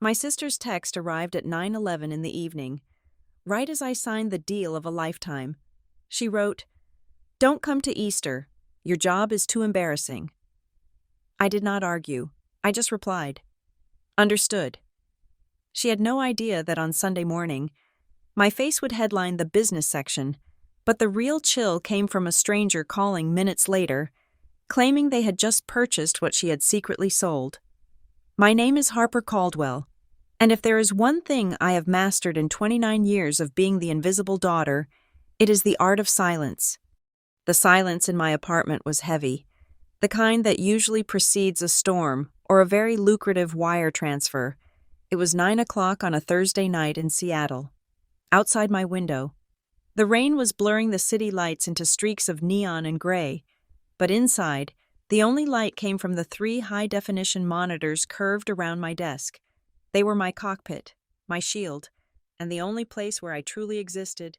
My sister's text arrived at 9:11 in the evening, right as I signed the deal of a lifetime. She wrote, "Don't come to Easter. Your job is too embarrassing." I did not argue. I just replied, "Understood." She had no idea that on Sunday morning, my face would headline the business section, but the real chill came from a stranger calling minutes later, claiming they had just purchased what she had secretly sold. My name is Harper Caldwell, and if there is one thing I have mastered in 29 years of being the invisible daughter, it is the art of silence. The silence in my apartment was heavy, the kind that usually precedes a storm or a very lucrative wire transfer. It was 9 o'clock on a Thursday night in Seattle. Outside my window, the rain was blurring the city lights into streaks of neon and gray, but inside, the only light came from the 3 high-definition monitors curved around my desk. They were my cockpit, my shield, and the only place where I truly existed.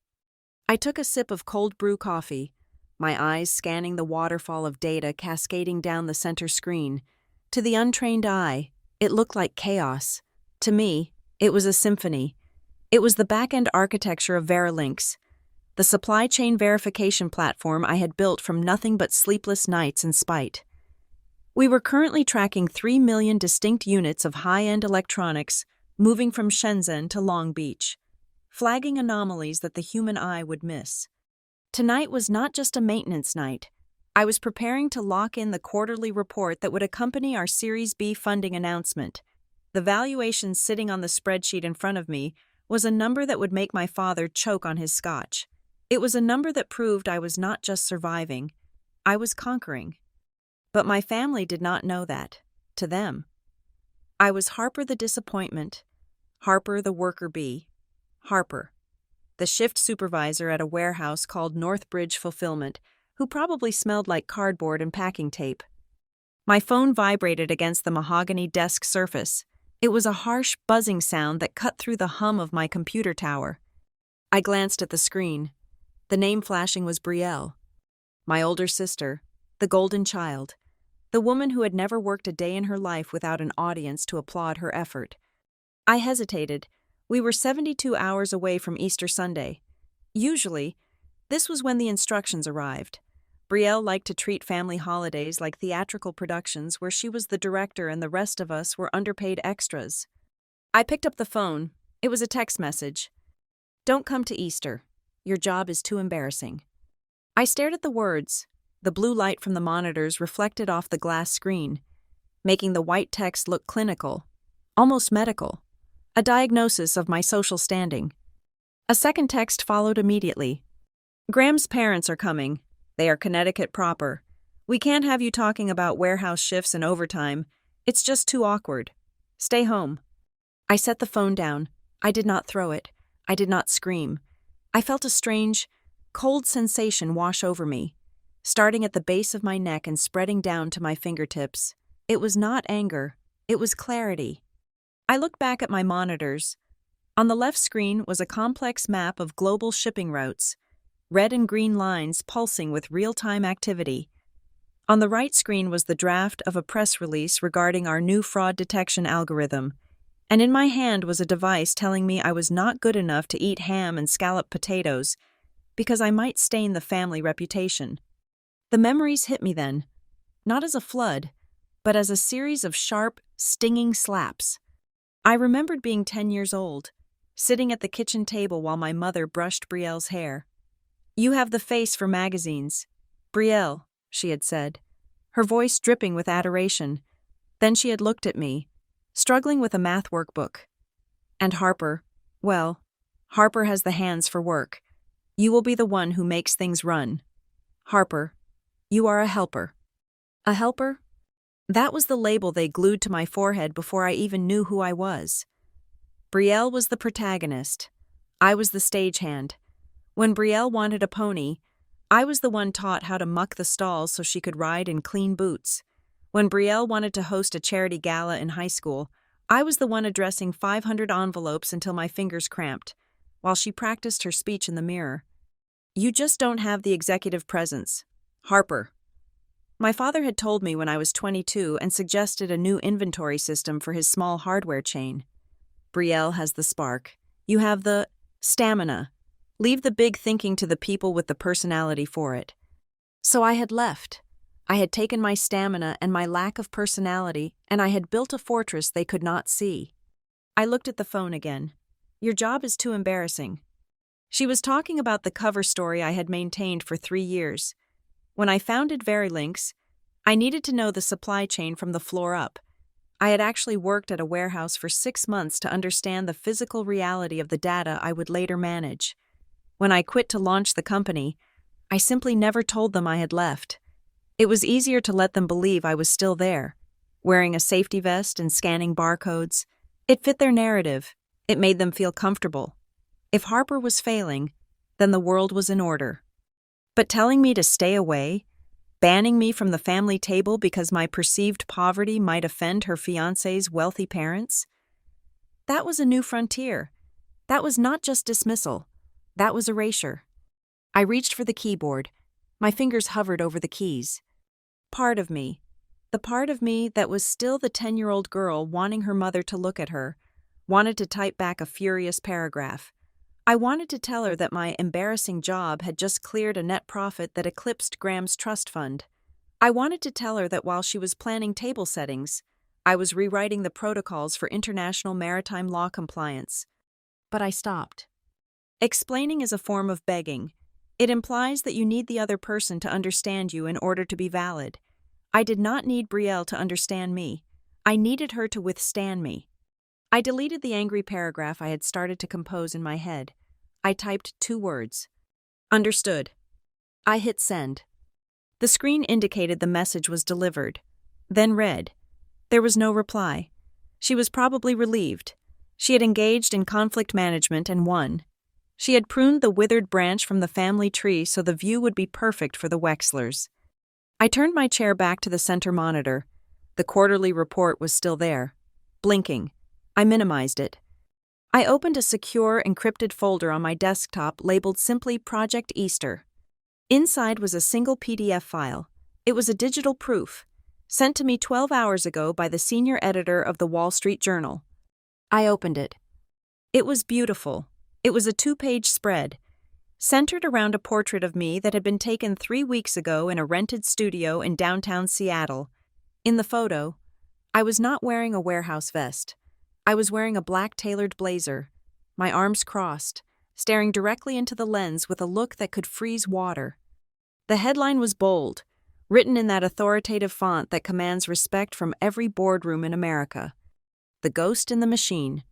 I took a sip of cold brew coffee, my eyes scanning the waterfall of data cascading down the center screen. To the untrained eye, it looked like chaos. To me, it was a symphony. It was the back-end architecture of Verilinx, the supply chain verification platform I had built from nothing but sleepless nights and spite. We were currently tracking 3 million distinct units of high-end electronics moving from Shenzhen to Long Beach, flagging anomalies that the human eye would miss. Tonight was not just a maintenance night. I was preparing to lock in the quarterly report that would accompany our Series B funding announcement. The valuation sitting on the spreadsheet in front of me was a number that would make my father choke on his scotch. It was a number that proved I was not just surviving, I was conquering. But my family did not know that. To them, I was Harper the disappointment, Harper the worker bee, Harper, the shift supervisor at a warehouse called Northbridge Fulfillment, who probably smelled like cardboard and packing tape. My phone vibrated against the mahogany desk surface. It was a harsh, buzzing sound that cut through the hum of my computer tower. I glanced at the screen. The name flashing was Brielle, my older sister, the golden child, the woman who had never worked a day in her life without an audience to applaud her effort. I hesitated. We were 72 hours away from Easter Sunday. Usually, this was when the instructions arrived. Brielle liked to treat family holidays like theatrical productions where she was the director and the rest of us were underpaid extras. I picked up the phone. It was a text message. "Don't come to Easter. Your job is too embarrassing." I stared at the words. The blue light from the monitors reflected off the glass screen, making the white text look clinical, almost medical, a diagnosis of my social standing. A second text followed immediately. "Graham's parents are coming. They are Connecticut proper. We can't have you talking about warehouse shifts and overtime. It's just too awkward. Stay home." I set the phone down. I did not throw it. I did not scream. I felt a strange, cold sensation wash over me, starting at the base of my neck and spreading down to my fingertips. It was not anger. It was clarity. I looked back at my monitors. On the left screen was a complex map of global shipping routes, red and green lines pulsing with real-time activity. On the right screen was the draft of a press release regarding our new fraud detection algorithm, and in my hand was a device telling me I was not good enough to eat ham and scalloped potatoes because I might stain the family reputation. The memories hit me then, not as a flood, but as a series of sharp, stinging slaps. I remembered being 10 years old, sitting at the kitchen table while my mother brushed Brielle's hair. "You have the face for magazines. Brielle," she had said, her voice dripping with adoration. Then she had looked at me, struggling with a math workbook. "And Harper, well, Harper has the hands for work. You will be the one who makes things run. Harper, you are a helper." A helper? That was the label they glued to my forehead before I even knew who I was. Brielle was the protagonist. I was the stagehand. When Brielle wanted a pony, I was the one taught how to muck the stalls so she could ride in clean boots. When Brielle wanted to host a charity gala in high school, I was the one addressing 500 envelopes until my fingers cramped, while she practiced her speech in the mirror. "You just don't have the executive presence. Harper." My father had told me when I was 22 and suggested a new inventory system for his small hardware chain. Brielle has the spark. You have the stamina. Leave the big thinking to the people with the personality for it. So I had left. I had taken my stamina and my lack of personality, and I had built a fortress they could not see. I looked at the phone again. Your job is too embarrassing. She was talking about the cover story I had maintained for 3 years. When I founded Verilinks, I needed to know the supply chain from the floor up. I had actually worked at a warehouse for 6 months to understand the physical reality of the data I would later manage. When I quit to launch the company, I simply never told them I had left. It was easier to let them believe I was still there, wearing a safety vest and scanning barcodes. It fit their narrative. It made them feel comfortable. If Harper was failing, then the world was in order. But telling me to stay away, banning me from the family table because my perceived poverty might offend her fiancé's wealthy parents? That was a new frontier. That was not just dismissal. That was erasure. I reached for the keyboard. My fingers hovered over the keys. Part of me, the part of me that was still the 10-year-old girl wanting her mother to look at her, wanted to type back a furious paragraph. I wanted to tell her that my embarrassing job had just cleared a net profit that eclipsed Graham's trust fund. I wanted to tell her that while she was planning table settings, I was rewriting the protocols for international maritime law compliance. But I stopped. Explaining is a form of begging. It implies that you need the other person to understand you in order to be valid. I did not need Brielle to understand me. I needed her to withstand me. I deleted the angry paragraph I had started to compose in my head. I typed 2 words. Understood. I hit send. The screen indicated the message was delivered. Then read. There was no reply. She was probably relieved. She had engaged in conflict management and won. She had pruned the withered branch from the family tree so the view would be perfect for the Wexlers. I turned my chair back to the center monitor. The quarterly report was still there, blinking. I minimized it. I opened a secure, encrypted folder on my desktop labeled simply Project Easter. Inside was a single PDF file. It was a digital proof, sent to me 12 hours ago by the senior editor of the Wall Street Journal. I opened it. It was beautiful. It was a 2-page spread, centered around a portrait of me that had been taken 3 weeks ago in a rented studio in downtown Seattle. In the photo, I was not wearing a warehouse vest. I was wearing a black tailored blazer, my arms crossed, staring directly into the lens with a look that could freeze water. The headline was bold, written in that authoritative font that commands respect from every boardroom in America. The Ghost in the Machine.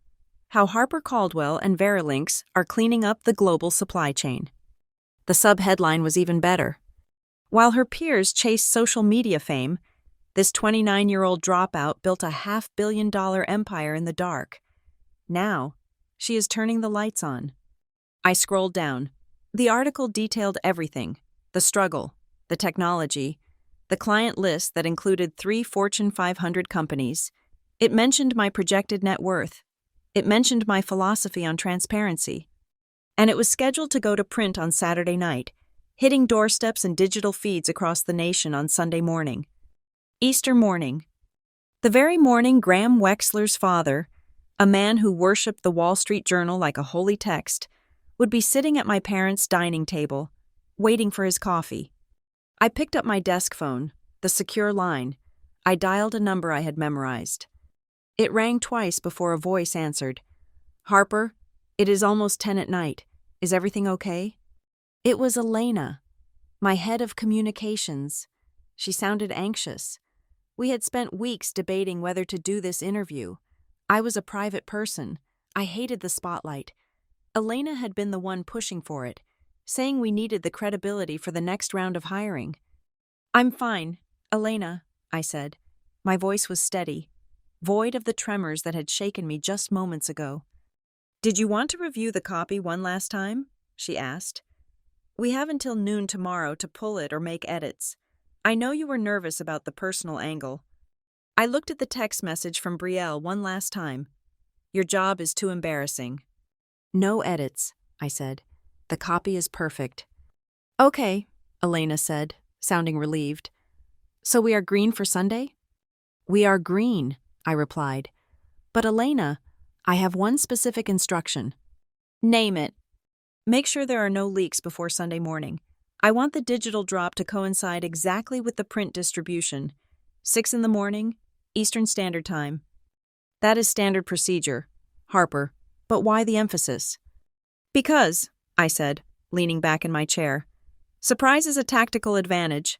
How Harper Caldwell and Verilinks are cleaning up the global supply chain. The sub-headline was even better. While her peers chased social media fame, this 29-year-old dropout built a $500 million empire in the dark. Now, she is turning the lights on. I scrolled down. The article detailed everything: the struggle, the technology, the client list that included 3 Fortune 500 companies. It mentioned my projected net worth. It mentioned my philosophy on transparency. And it was scheduled to go to print on Saturday night, hitting doorsteps and digital feeds across the nation on Sunday morning. Easter morning. The very morning Graham Wexler's father, a man who worshipped the Wall Street Journal like a holy text, would be sitting at my parents' dining table, waiting for his coffee. I picked up my desk phone, the secure line. I dialed a number I had memorized. It rang twice before a voice answered. Harper, it is almost 10 at night. Is everything okay? It was Elena, my head of communications. She sounded anxious. We had spent weeks debating whether to do this interview. I was a private person. I hated the spotlight. Elena had been the one pushing for it, saying we needed the credibility for the next round of hiring. I'm fine, Elena, I said. My voice was steady, void of the tremors that had shaken me just moments ago. Did you want to review the copy one last time? She asked. We have until noon tomorrow to pull it or make edits. I know you were nervous about the personal angle. I looked at the text message from Brielle one last time. Your job is too embarrassing. No edits, I said. The copy is perfect. Okay, Elena said, sounding relieved. So we are green for Sunday? We are green, I replied. But Elena, I have one specific instruction. Name it. Make sure there are no leaks before Sunday morning. I want the digital drop to coincide exactly with the print distribution. 6 in the morning, Eastern Standard Time. That is standard procedure, Harper. But why the emphasis? Because, I said, leaning back in my chair. Surprise is a tactical advantage.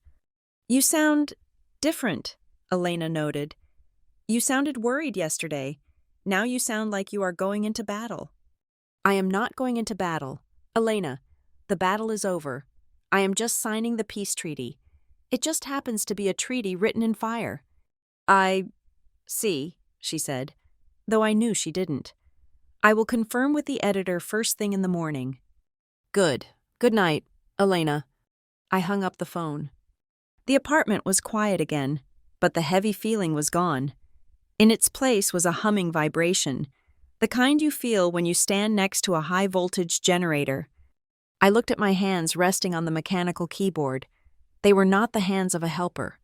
You sound different, Elena noted. You sounded worried yesterday. Now you sound like you are going into battle. I am not going into battle. Elena, the battle is over. I am just signing the peace treaty. It just happens to be a treaty written in fire. I see, she said, though I knew she didn't. I will confirm with the editor first thing in the morning. Good. Good night, Elena. I hung up the phone. The apartment was quiet again, but the heavy feeling was gone. In its place was a humming vibration, the kind you feel when you stand next to a high-voltage generator. I looked at my hands resting on the mechanical keyboard. They were not the hands of a helper.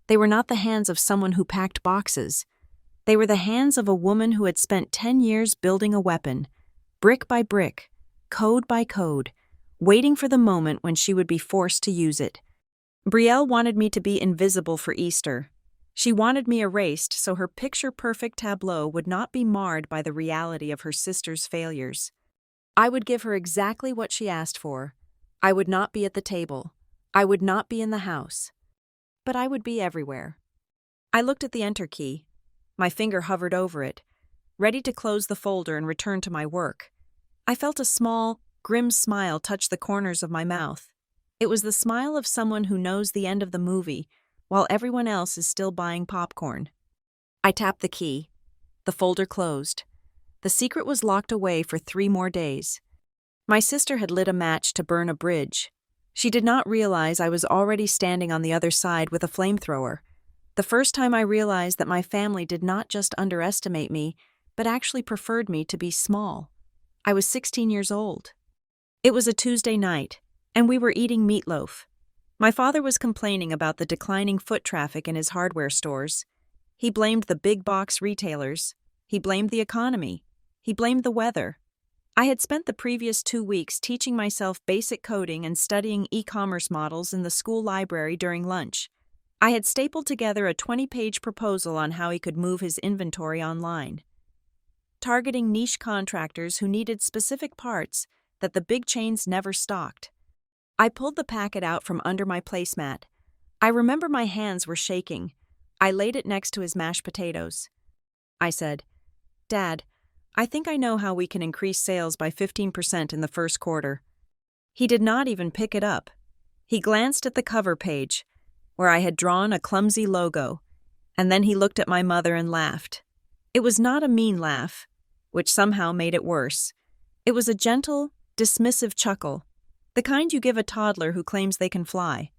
They were not the hands of someone who packed boxes. They were the hands of a woman who had spent 10 years building a weapon, brick by brick, code by code, waiting for the moment when she would be forced to use it. Brielle wanted me to be invisible for Easter. She wanted me erased so her picture-perfect tableau would not be marred by the reality of her sister's failures. I would give her exactly what she asked for. I would not be at the table. I would not be in the house. But I would be everywhere. I looked at the enter key. My finger hovered over it, ready to close the folder and return to my work. I felt a small, grim smile touch the corners of my mouth. It was the smile of someone who knows the end of the movie, while everyone else is still buying popcorn. I tapped the key. The folder closed. The secret was locked away for 3 more days. My sister had lit a match to burn a bridge. She did not realize I was already standing on the other side with a flamethrower. The first time I realized that my family did not just underestimate me, but actually preferred me to be small. I was 16 years old. It was a Tuesday night, and we were eating meatloaf. My father was complaining about the declining foot traffic in his hardware stores. He blamed the big box retailers. He blamed the economy. He blamed the weather. I had spent the previous 2 weeks teaching myself basic coding and studying e-commerce models in the school library during lunch. I had stapled together a 20-page proposal on how he could move his inventory online, targeting niche contractors who needed specific parts that the big chains never stocked. I pulled the packet out from under my placemat. I remember my hands were shaking. I laid it next to his mashed potatoes. I said, "Dad, I think I know how we can increase sales by 15% in the first quarter." He did not even pick it up. He glanced at the cover page, where I had drawn a clumsy logo, and then he looked at my mother and laughed. It was not a mean laugh, which somehow made it worse. It was a gentle, dismissive chuckle, the kind you give a toddler who claims they can fly.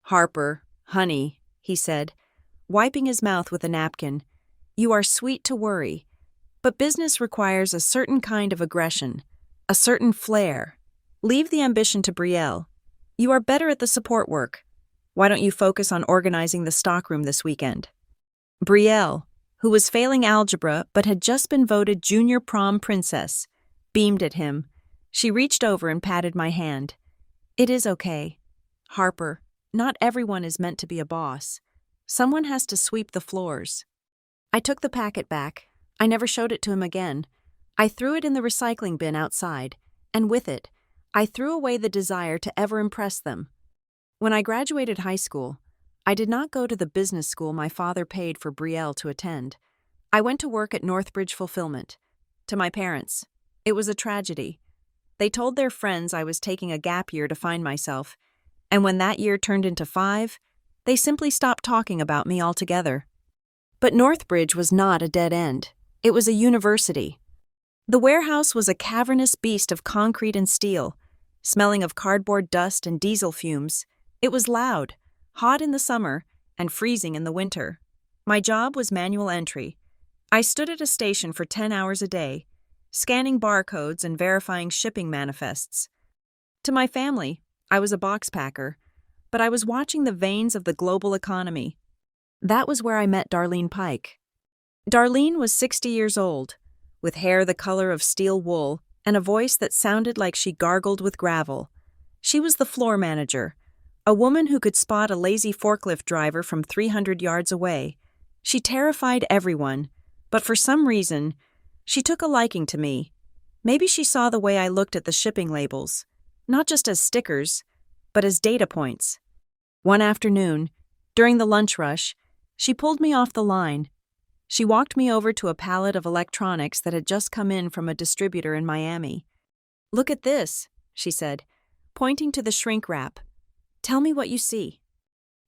"Harper, honey," he said, wiping his mouth with a napkin, "you are sweet to worry, but business requires a certain kind of aggression, a certain flair. Leave the ambition to Brielle. You are better at the support work. Why don't you focus on organizing the stockroom this weekend?" Brielle, who was failing algebra but had just been voted junior prom princess, beamed at him. She reached over and patted my hand. "It is okay. Harper, not everyone is meant to be a boss. Someone has to sweep the floors." I took the packet back. I never showed it to him again. I threw it in the recycling bin outside, and with it, I threw away the desire to ever impress them. When I graduated high school, I did not go to the business school my father paid for Brielle to attend. I went to work at Northbridge Fulfillment. To my parents, it was a tragedy. They told their friends I was taking a gap year to find myself, and when that year turned into 5, they simply stopped talking about me altogether. But Northbridge was not a dead end. It was a university. The warehouse was a cavernous beast of concrete and steel, smelling of cardboard dust and diesel fumes. It was loud, hot in the summer, and freezing in the winter. My job was manual entry. I stood at a station for 10 hours a day, scanning barcodes and verifying shipping manifests. To my family, I was a box packer, but I was watching the veins of the global economy. That was where I met Darlene Pike. Darlene was 60 years old, with hair the color of steel wool and a voice that sounded like she gargled with gravel. She was the floor manager, a woman who could spot a lazy forklift driver from 300 yards away. She terrified everyone, but for some reason, she took a liking to me. Maybe she saw the way I looked at the shipping labels, not just as stickers, but as data points. One afternoon, during the lunch rush, she pulled me off the line. She walked me over to a pallet of electronics that had just come in from a distributor in Miami. "Look at this," she said, pointing to the shrink wrap. "Tell me what you see."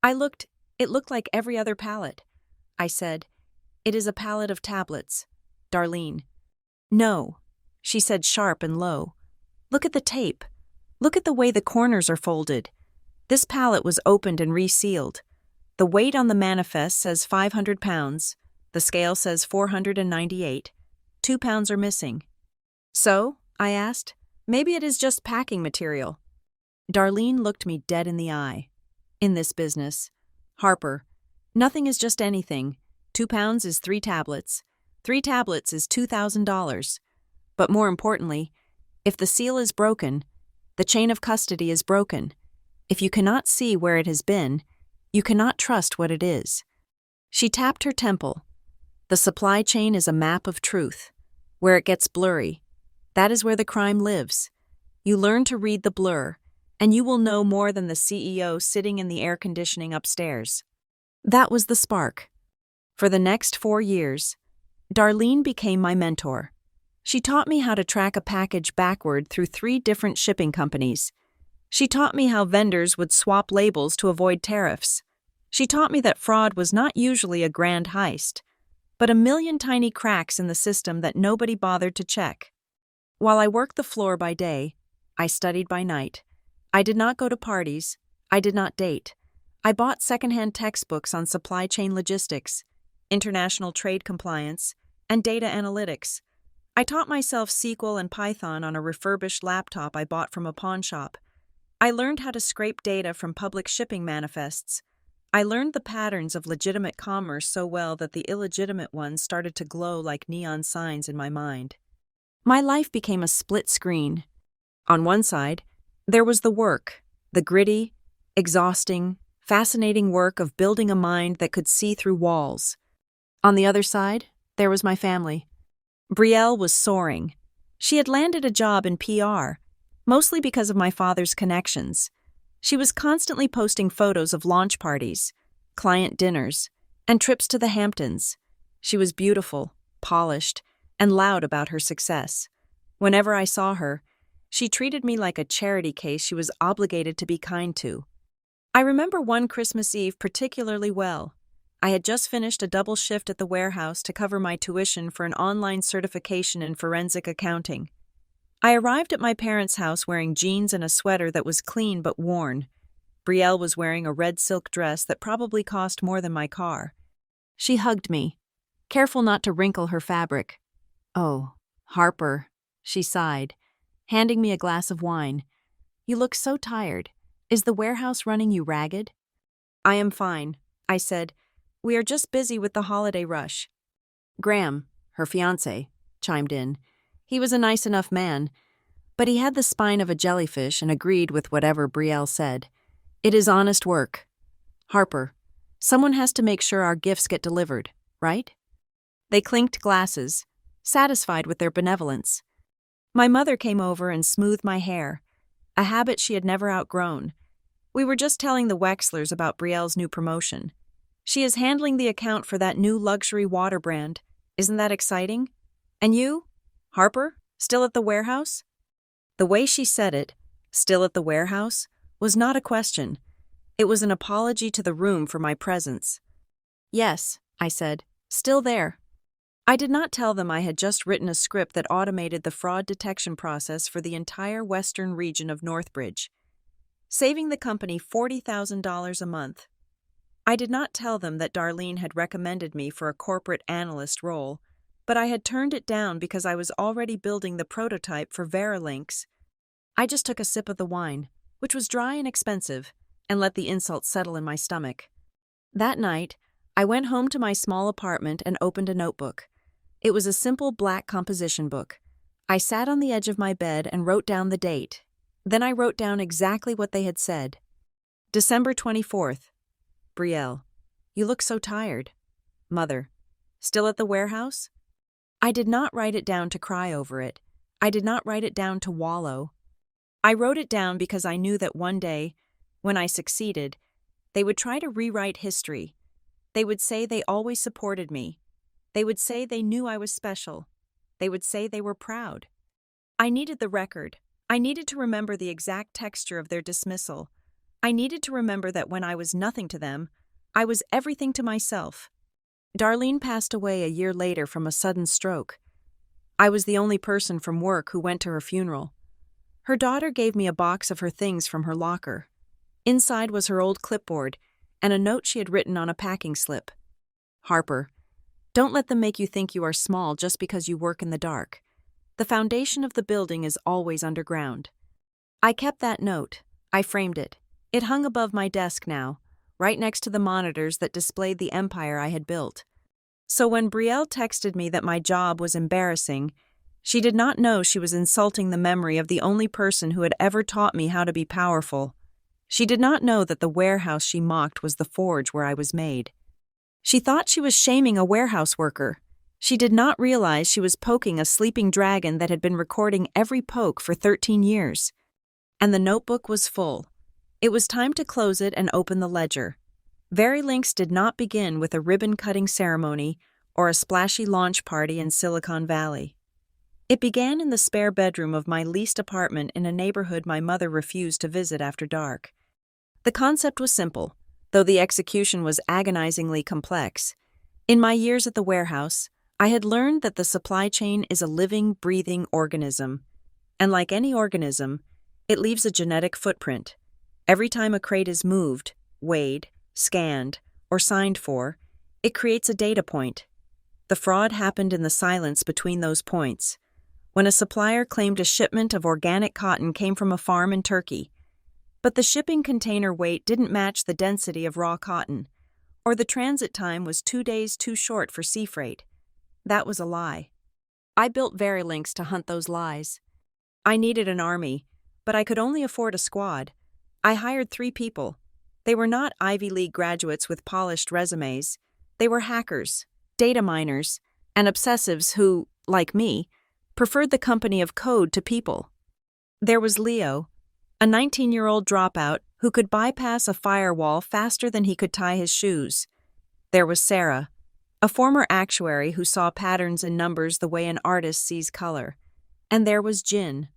I looked. It looked like every other pallet. I said, "It is a pallet of tablets, Darlene." "No," she said, sharp and low. "Look at the tape. Look at the way the corners are folded. This pallet was opened and resealed. The weight on the manifest says 500 pounds. The scale says 498. 2 pounds are missing." "So?" I asked. "Maybe it is just packing material." Darlene looked me dead in the eye. "In this business, Harper, nothing is just anything. 2 pounds is 3 tablets. 3 tablets is $2,000. But more importantly, if the seal is broken, the chain of custody is broken. If you cannot see where it has been, you cannot trust what it is." She tapped her temple. "The supply chain is a map of truth. Where it gets blurry, that is where the crime lives. You learn to read the blur, and you will know more than the CEO sitting in the air conditioning upstairs." That was the spark. For the next 4 years, Darlene became my mentor. She taught me how to track a package backward through 3 different shipping companies. She taught me how vendors would swap labels to avoid tariffs. She taught me that fraud was not usually a grand heist, but a million tiny cracks in the system that nobody bothered to check. While I worked the floor by day, I studied by night. I did not go to parties. I did not date. I bought secondhand textbooks on supply chain logistics, international trade compliance, and data analytics. I taught myself SQL and Python on a refurbished laptop I bought from a pawn shop. I learned how to scrape data from public shipping manifests. I learned the patterns of legitimate commerce so well that the illegitimate ones started to glow like neon signs in my mind. My life became a split screen. On one side, there was the work, the gritty, exhausting, fascinating work of building a mind that could see through walls. On the other side, there was my family. Brielle was soaring. She had landed a job in PR, mostly because of my father's connections. She was constantly posting photos of launch parties, client dinners, and trips to the Hamptons. She was beautiful, polished, and loud about her success. Whenever I saw her, she treated me like a charity case she was obligated to be kind to. I remember one Christmas Eve particularly well. I had just finished a double shift at the warehouse to cover my tuition for an online certification in forensic accounting. I arrived at my parents' house wearing jeans and a sweater that was clean but worn. Brielle was wearing a red silk dress that probably cost more than my car. She hugged me, careful not to wrinkle her fabric. "Oh, Harper," she sighed, handing me a glass of wine. "You look so tired. Is the warehouse running you ragged?" "I am fine," I said. "We are just busy with the holiday rush." Graham, her fiancé, chimed in. He was a nice enough man, but he had the spine of a jellyfish and agreed with whatever Brielle said. "It is honest work. Harper, someone has to make sure our gifts get delivered, right?" They clinked glasses, satisfied with their benevolence. My mother came over and smoothed my hair, a habit she had never outgrown. We were just telling the Wexlers about Brielle's new promotion. "She is handling the account for that new luxury water brand. Isn't that exciting? And you, Harper, still at the warehouse?" The way she said it, "still at the warehouse," was not a question. It was an apology to the room for my presence. "Yes," I said, "still there." I did not tell them I had just written a script that automated the fraud detection process for the entire western region of Northbridge, saving the company $40,000 a month. I did not tell them that Darlene had recommended me for a corporate analyst role, but I had turned it down because I was already building the prototype for Verilinks. I just took a sip of the wine, which was dry and expensive, and let the insult settle in my stomach. That night, I went home to my small apartment and opened a notebook. It was a simple black composition book. I sat on the edge of my bed and wrote down the date. Then I wrote down exactly what they had said. December 24th. Brielle, you look so tired. Mother, still at the warehouse? I did not write it down to cry over it. I did not write it down to wallow. I wrote it down because I knew that one day, when I succeeded, they would try to rewrite history. They would say they always supported me. They would say they knew I was special. They would say they were proud. I needed the record. I needed to remember the exact texture of their dismissal. I needed to remember that when I was nothing to them, I was everything to myself. Darlene passed away a year later from a sudden stroke. I was the only person from work who went to her funeral. Her daughter gave me a box of her things from her locker. Inside was her old clipboard and a note she had written on a packing slip. Harper, don't let them make you think you are small just because you work in the dark. The foundation of the building is always underground. I kept that note. I framed it. It hung above my desk now, right next to the monitors that displayed the empire I had built. So when Brielle texted me that my job was embarrassing, she did not know she was insulting the memory of the only person who had ever taught me how to be powerful. She did not know that the warehouse she mocked was the forge where I was made. She thought she was shaming a warehouse worker. She did not realize she was poking a sleeping dragon that had been recording every poke for 13 years. And the notebook was full. It was time to close it and open the ledger. Verilinks did not begin with a ribbon-cutting ceremony or a splashy launch party in Silicon Valley. It began in the spare bedroom of my leased apartment in a neighborhood my mother refused to visit after dark. The concept was simple, though the execution was agonizingly complex. In my years at the warehouse, I had learned that the supply chain is a living, breathing organism. And like any organism, it leaves a genetic footprint. Every time a crate is moved, weighed, scanned, or signed for, it creates a data point. The fraud happened in the silence between those points. When a supplier claimed a shipment of organic cotton came from a farm in Turkey, but the shipping container weight didn't match the density of raw cotton, or the transit time was 2 days too short for sea freight, that was a lie. I built Verilinks to hunt those lies. I needed an army, but I could only afford a squad. I hired 3 people. They were not Ivy League graduates with polished resumes. They were hackers, data miners, and obsessives who, like me, preferred the company of code to people. There was Leo, a 19-year-old dropout who could bypass a firewall faster than he could tie his shoes. There was Sarah, a former actuary who saw patterns in numbers the way an artist sees color. And there was Jin,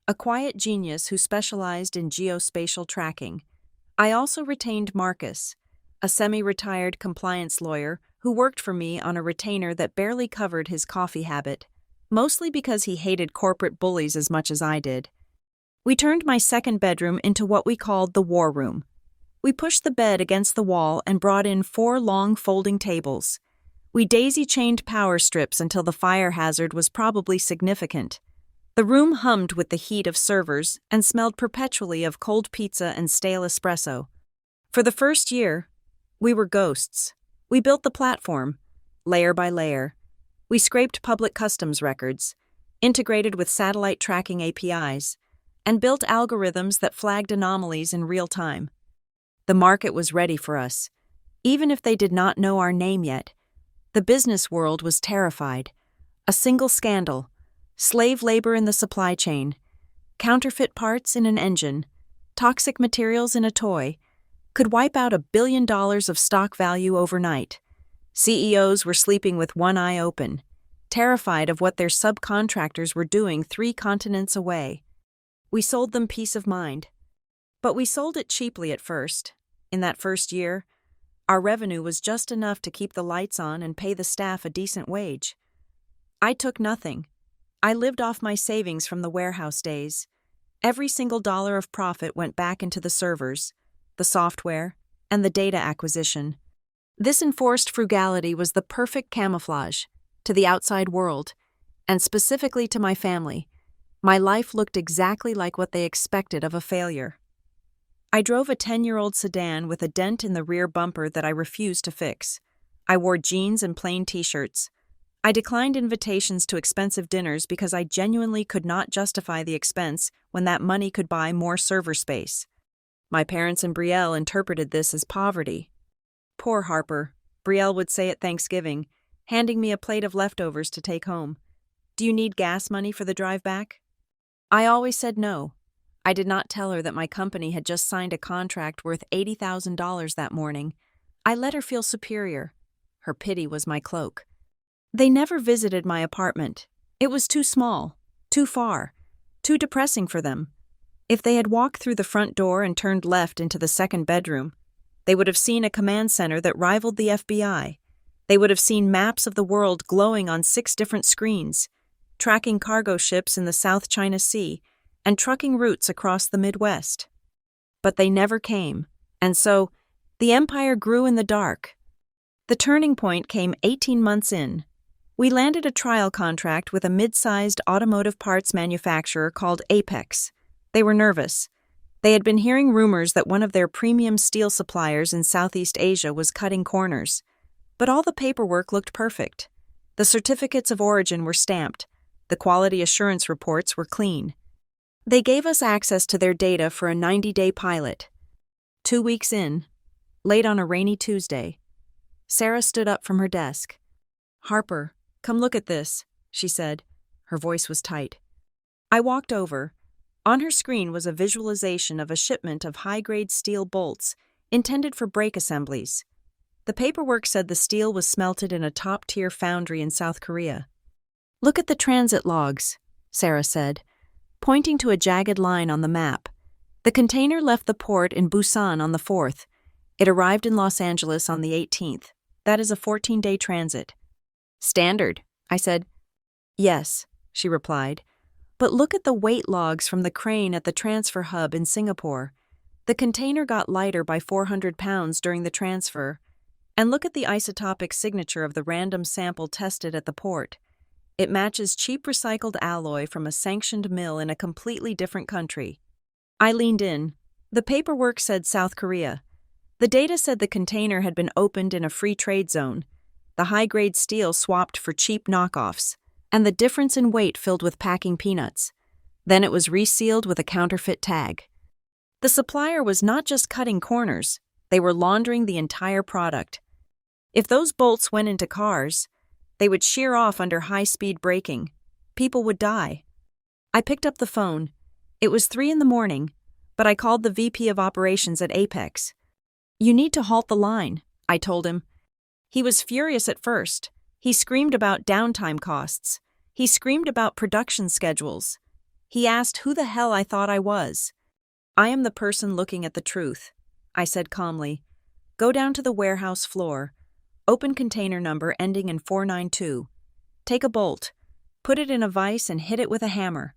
a quiet genius who specialized in geospatial tracking. I also retained Marcus, a semi-retired compliance lawyer who worked for me on a retainer that barely covered his coffee habit, mostly because he hated corporate bullies as much as I did. We turned my second bedroom into what we called the war room. We pushed the bed against the wall and brought in 4 long folding tables. We daisy-chained power strips until the fire hazard was probably significant. The room hummed with the heat of servers and smelled perpetually of cold pizza and stale espresso. For the first year, we were ghosts. We built the platform, layer by layer. We scraped public customs records, integrated with satellite tracking APIs, and built algorithms that flagged anomalies in real time. The market was ready for us. Even if they did not know our name yet, the business world was terrified. A single scandal, slave labor in the supply chain, counterfeit parts in an engine, toxic materials in a toy, could wipe out $1 billion of stock value overnight. CEOs were sleeping with one eye open, terrified of what their subcontractors were doing 3 continents away. We sold them peace of mind. But we sold it cheaply at first. In that first year, our revenue was just enough to keep the lights on and pay the staff a decent wage. I took nothing. I lived off my savings from the warehouse days. Every single dollar of profit went back into the servers, the software, and the data acquisition. This enforced frugality was the perfect camouflage to the outside world, and specifically to my family. My life looked exactly like what they expected of a failure. I drove a 10-year-old sedan with a dent in the rear bumper that I refused to fix. I wore jeans and plain t-shirts. I declined invitations to expensive dinners because I genuinely could not justify the expense when that money could buy more server space. My parents and Brielle interpreted this as poverty. Poor Harper, Brielle would say at Thanksgiving, handing me a plate of leftovers to take home. Do you need gas money for the drive back? I always said no. I did not tell her that my company had just signed a contract worth $80,000 that morning. I let her feel superior. Her pity was my cloak. They never visited my apartment. It was too small, too far, too depressing for them. If they had walked through the front door and turned left into the second bedroom, they would have seen a command center that rivaled the FBI. They would have seen maps of the world glowing on 6 different screens, tracking cargo ships in the South China Sea, and trucking routes across the Midwest. But they never came, and so the empire grew in the dark. The turning point came 18 months in. We landed a trial contract with a mid-sized automotive parts manufacturer called Apex. They were nervous. They had been hearing rumors that one of their premium steel suppliers in Southeast Asia was cutting corners. But all the paperwork looked perfect. The certificates of origin were stamped. The quality assurance reports were clean. They gave us access to their data for a 90-day pilot. 2 weeks in, late on a rainy Tuesday, Sarah stood up from her desk. "Harper, come look at this," she said. Her voice was tight. I walked over. On her screen was a visualization of a shipment of high-grade steel bolts intended for brake assemblies. The paperwork said the steel was smelted in a top-tier foundry in South Korea. "Look at the transit logs," Sarah said, pointing to a jagged line on the map. The container left the port in Busan on the 4th. It arrived in Los Angeles on the 18th. That is a 14-day transit. "Standard," I said. "Yes," she replied. "But look at the weight logs from the crane at the transfer hub in Singapore. The container got lighter by 400 pounds during the transfer. And look at the isotopic signature of the random sample tested at the port. It matches cheap recycled alloy from a sanctioned mill in a completely different country." I leaned in. The paperwork said South Korea. The data said the container had been opened in a free trade zone, the high-grade steel swapped for cheap knockoffs, and the difference in weight filled with packing peanuts. Then it was resealed with a counterfeit tag. The supplier was not just cutting corners, they were laundering the entire product. If those bolts went into cars, they would shear off under high-speed braking. People would die. I picked up the phone. It was 3 a.m, but I called the VP of Operations at Apex. "You need to halt the line," I told him. He was furious at first. He screamed about downtime costs. He screamed about production schedules. He asked who the hell I thought I was. "I am the person looking at the truth," I said calmly. "Go down to the warehouse floor. Open container number ending in 492. Take a bolt. Put it in a vise and hit it with a hammer.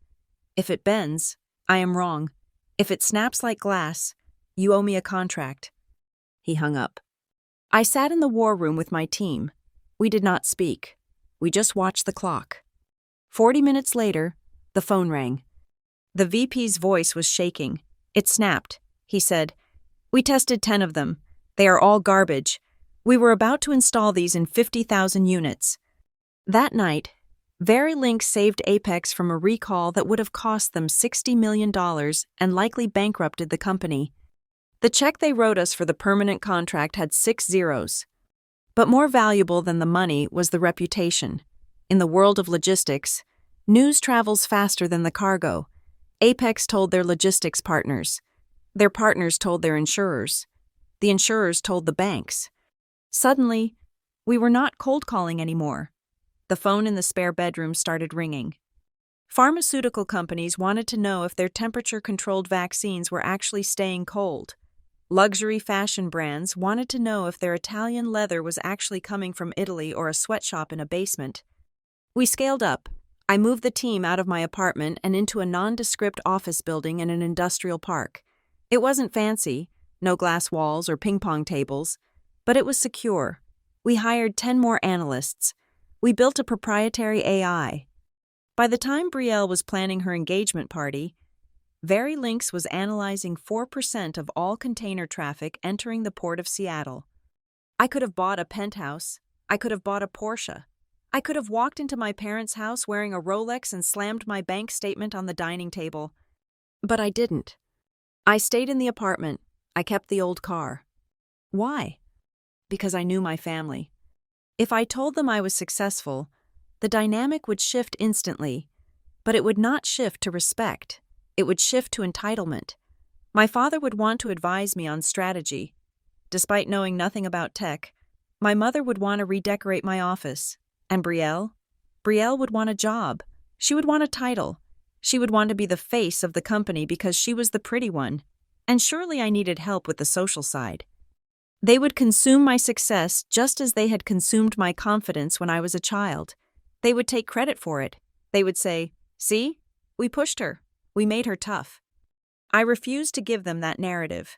If it bends, I am wrong. If it snaps like glass, you owe me a contract." He hung up. I sat in the war room with my team. We did not speak. We just watched the clock. 40 minutes later, the phone rang. The VP's voice was shaking. It snapped. He said, "We tested 10 of them. They are all garbage. We were about to install these in 50,000 units." That night, VeriLink saved Apex from a recall that would have cost them $60 million and likely bankrupted the company. The check they wrote us for the permanent contract had 6 zeros. But more valuable than the money was the reputation. In the world of logistics, news travels faster than the cargo. Apex told their logistics partners. Their partners told their insurers. The insurers told the banks. Suddenly, we were not cold calling anymore. The phone in the spare bedroom started ringing. Pharmaceutical companies wanted to know if their temperature-controlled vaccines were actually staying cold. Luxury fashion brands wanted to know if their Italian leather was actually coming from Italy or a sweatshop in a basement. We scaled up. I moved the team out of my apartment and into a nondescript office building in an industrial park. It wasn't fancy, no glass walls or ping-pong tables, but it was secure. We hired 10 more analysts. We built a proprietary AI. By the time Brielle was planning her engagement party, VeriLinks was analyzing 4% of all container traffic entering the port of Seattle. I could have bought a penthouse. I could have bought a Porsche. I could have walked into my parents' house wearing a Rolex and slammed my bank statement on the dining table. But I didn't. I stayed in the apartment. I kept the old car. Why? Because I knew my family. If I told them I was successful, the dynamic would shift instantly, but it would not shift to respect. It would shift to entitlement. My father would want to advise me on strategy. Despite knowing nothing about tech, my mother would want to redecorate my office. And Brielle? Brielle would want a job. She would want a title. She would want to be the face of the company because she was the pretty one. And surely I needed help with the social side. They would consume my success just as they had consumed my confidence when I was a child. They would take credit for it. They would say, "See? We pushed her. We made her tough." I refused to give them that narrative.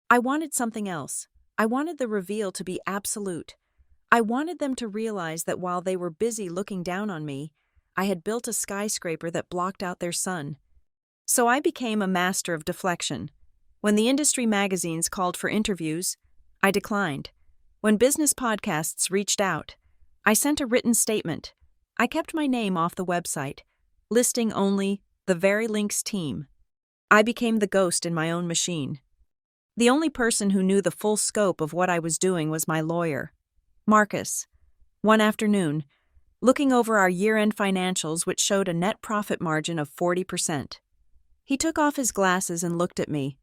I wanted something else. I wanted the reveal to be absolute. I wanted them to realize that while they were busy looking down on me, I had built a skyscraper that blocked out their sun. So I became a master of deflection. When the industry magazines called for interviews, I declined. When business podcasts reached out, I sent a written statement. I kept my name off the website, listing only the Very Links team. I became the ghost in my own machine. The only person who knew the full scope of what I was doing was my lawyer, Marcus. One afternoon, looking over our year-end financials which showed a net profit margin of 40%. He took off his glasses and looked at me.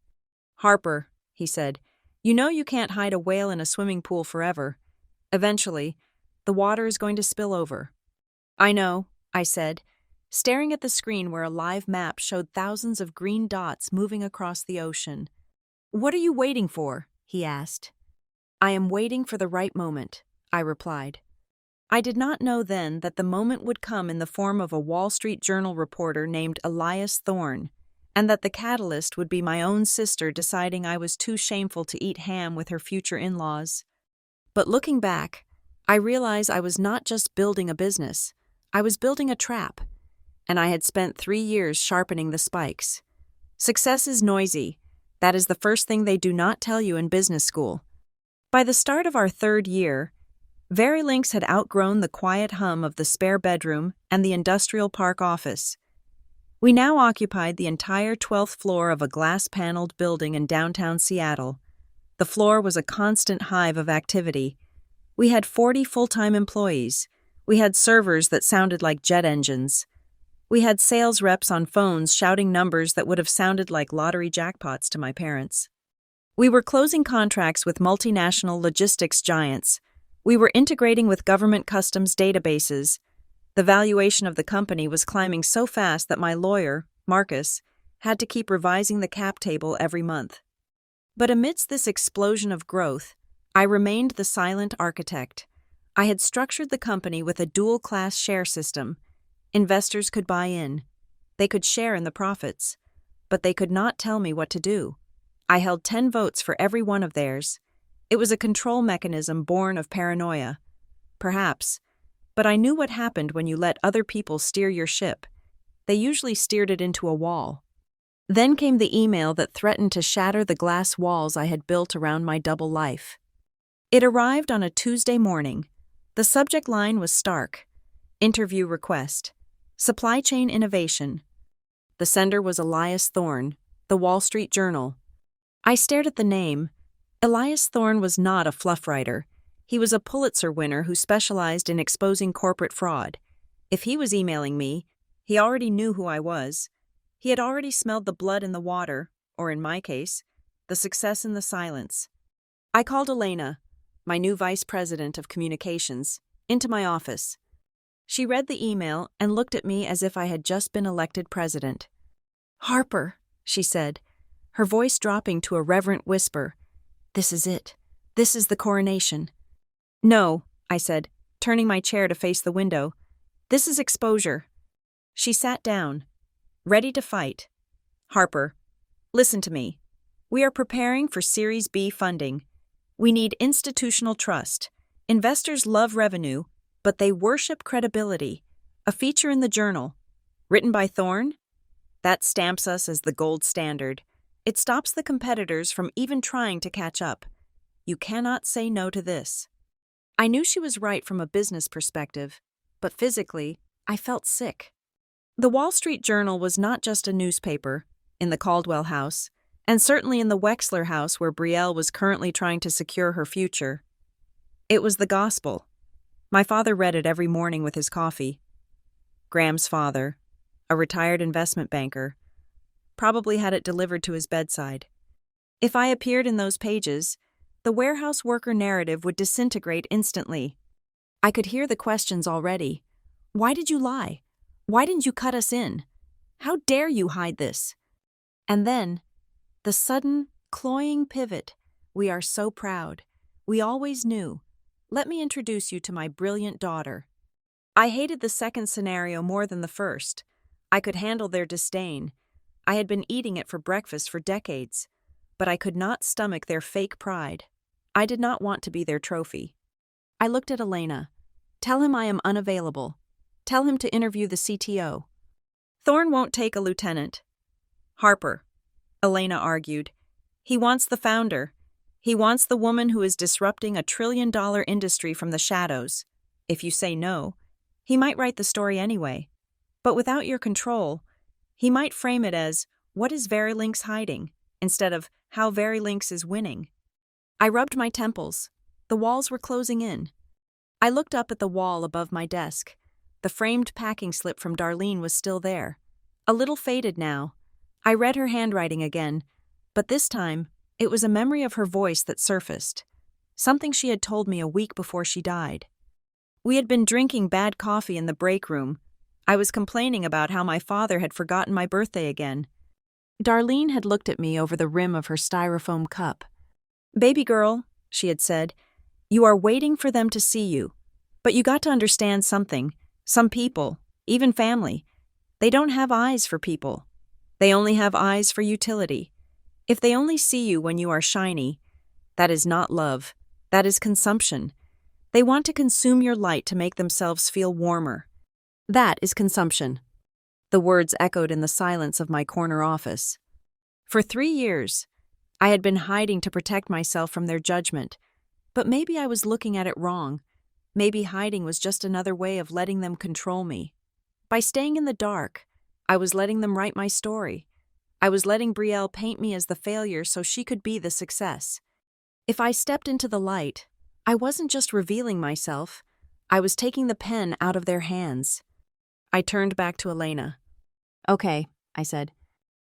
"Harper," he said, "you know you can't hide a whale in a swimming pool forever. Eventually, the water is going to spill over." "I know," I said, staring at the screen where a live map showed thousands of green dots moving across the ocean. "What are you waiting for?" he asked. "I am waiting for the right moment," I replied. I did not know then that the moment would come in the form of a Wall Street Journal reporter named Elias Thorne, and that the catalyst would be my own sister deciding I was too shameful to eat ham with her future in-laws. But looking back, I realized I was not just building a business, I was building a trap, and I had spent 3 years sharpening the spikes. Success is noisy. That is the first thing they do not tell you in business school. By the start of our 3rd year, Verilinks had outgrown the quiet hum of the spare bedroom and the industrial park office. We now occupied the entire 12th floor of a glass-paneled building in downtown Seattle. The floor was a constant hive of activity. We had 40 full-time employees. We had servers that sounded like jet engines. We had sales reps on phones shouting numbers that would have sounded like lottery jackpots to my parents. We were closing contracts with multinational logistics giants. We were integrating with government customs databases. The valuation of the company was climbing so fast that my lawyer, Marcus, had to keep revising the cap table every month. But amidst this explosion of growth, I remained the silent architect. I had structured the company with a dual-class share system. Investors could buy in. They could share in the profits. But they could not tell me what to do. I held 10 votes for every one of theirs. It was a control mechanism born of paranoia. Perhaps. But I knew what happened when you let other people steer your ship. They usually steered it into a wall. Then came the email that threatened to shatter the glass walls I had built around my double life. It arrived on a Tuesday morning. The subject line was stark. Interview request. Supply chain innovation. The sender was Elias Thorne, The Wall Street Journal. I stared at the name. Elias Thorne was not a fluff writer. He was a Pulitzer winner who specialized in exposing corporate fraud. If he was emailing me, he already knew who I was. He had already smelled the blood in the water, or in my case, the success in the silence. I called Elena, my new vice president of communications, into my office. She read the email and looked at me as if I had just been elected president. "Harper," she said, her voice dropping to a reverent whisper, "This is it. This is the coronation." "No," I said, turning my chair to face the window. "This is exposure." She sat down, ready to fight. "Harper, listen to me. We are preparing for Series B funding. We need institutional trust. Investors love revenue, but they worship credibility. A feature in the journal. Written by Thorne? That stamps us as the gold standard. It stops the competitors from even trying to catch up. You cannot say no to this." I knew she was right from a business perspective, but physically, I felt sick. The Wall Street Journal was not just a newspaper in the Caldwell house, and certainly in the Wexler house where Brielle was currently trying to secure her future. It was the gospel. My father read it every morning with his coffee. Graham's father, a retired investment banker, probably had it delivered to his bedside. If I appeared in those pages, the warehouse worker narrative would disintegrate instantly. I could hear the questions already. Why did you lie? Why didn't you cut us in? How dare you hide this? And then, the sudden, cloying pivot. We are so proud. We always knew. Let me introduce you to my brilliant daughter. I hated the second scenario more than the first. I could handle their disdain. I had been eating it for breakfast for decades. But I could not stomach their fake pride. I did not want to be their trophy. I looked at Elena. Tell him I am unavailable. Tell him to interview the CTO. Thorne won't take a lieutenant. Harper, Elena argued. He wants the founder. He wants the woman who is disrupting a trillion-dollar industry from the shadows. If you say no, he might write the story anyway. But without your control, he might frame it as, what is Verilynx hiding, instead of how Verilynx is winning. I rubbed my temples. The walls were closing in. I looked up at the wall above my desk. The framed packing slip from Darlene was still there. A little faded now. I read her handwriting again, but this time, it was a memory of her voice that surfaced. Something she had told me a week before she died. We had been drinking bad coffee in the break room. I was complaining about how my father had forgotten my birthday again. Darlene had looked at me over the rim of her styrofoam cup. Baby girl, she had said, you are waiting for them to see you. But you got to understand something. Some people, even family, they don't have eyes for people. They only have eyes for utility. If they only see you when you are shiny, that is not love. That is consumption. They want to consume your light to make themselves feel warmer. That is consumption. The words echoed in the silence of my corner office. For 3 years, I had been hiding to protect myself from their judgment, but maybe I was looking at it wrong. Maybe hiding was just another way of letting them control me. By staying in the dark, I was letting them write my story. I was letting Brielle paint me as the failure so she could be the success. If I stepped into the light, I wasn't just revealing myself. I was taking the pen out of their hands. I turned back to Elena. Okay, I said.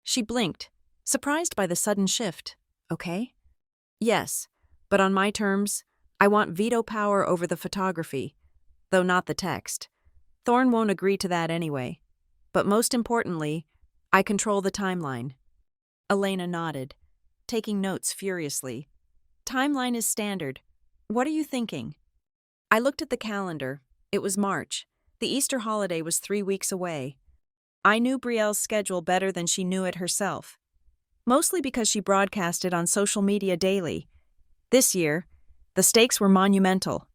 She blinked, surprised by the sudden shift. Okay? Yes, but on my terms. I want veto power over the photography, though not the text. Thorne won't agree to that anyway. But most importantly, I control the timeline. Elena nodded, taking notes furiously. Timeline is standard. What are you thinking? I looked at the calendar. It was March. The Easter holiday was 3 weeks away. I knew Brielle's schedule better than she knew it herself. Mostly because she broadcast it on social media daily. This year, the stakes were monumental.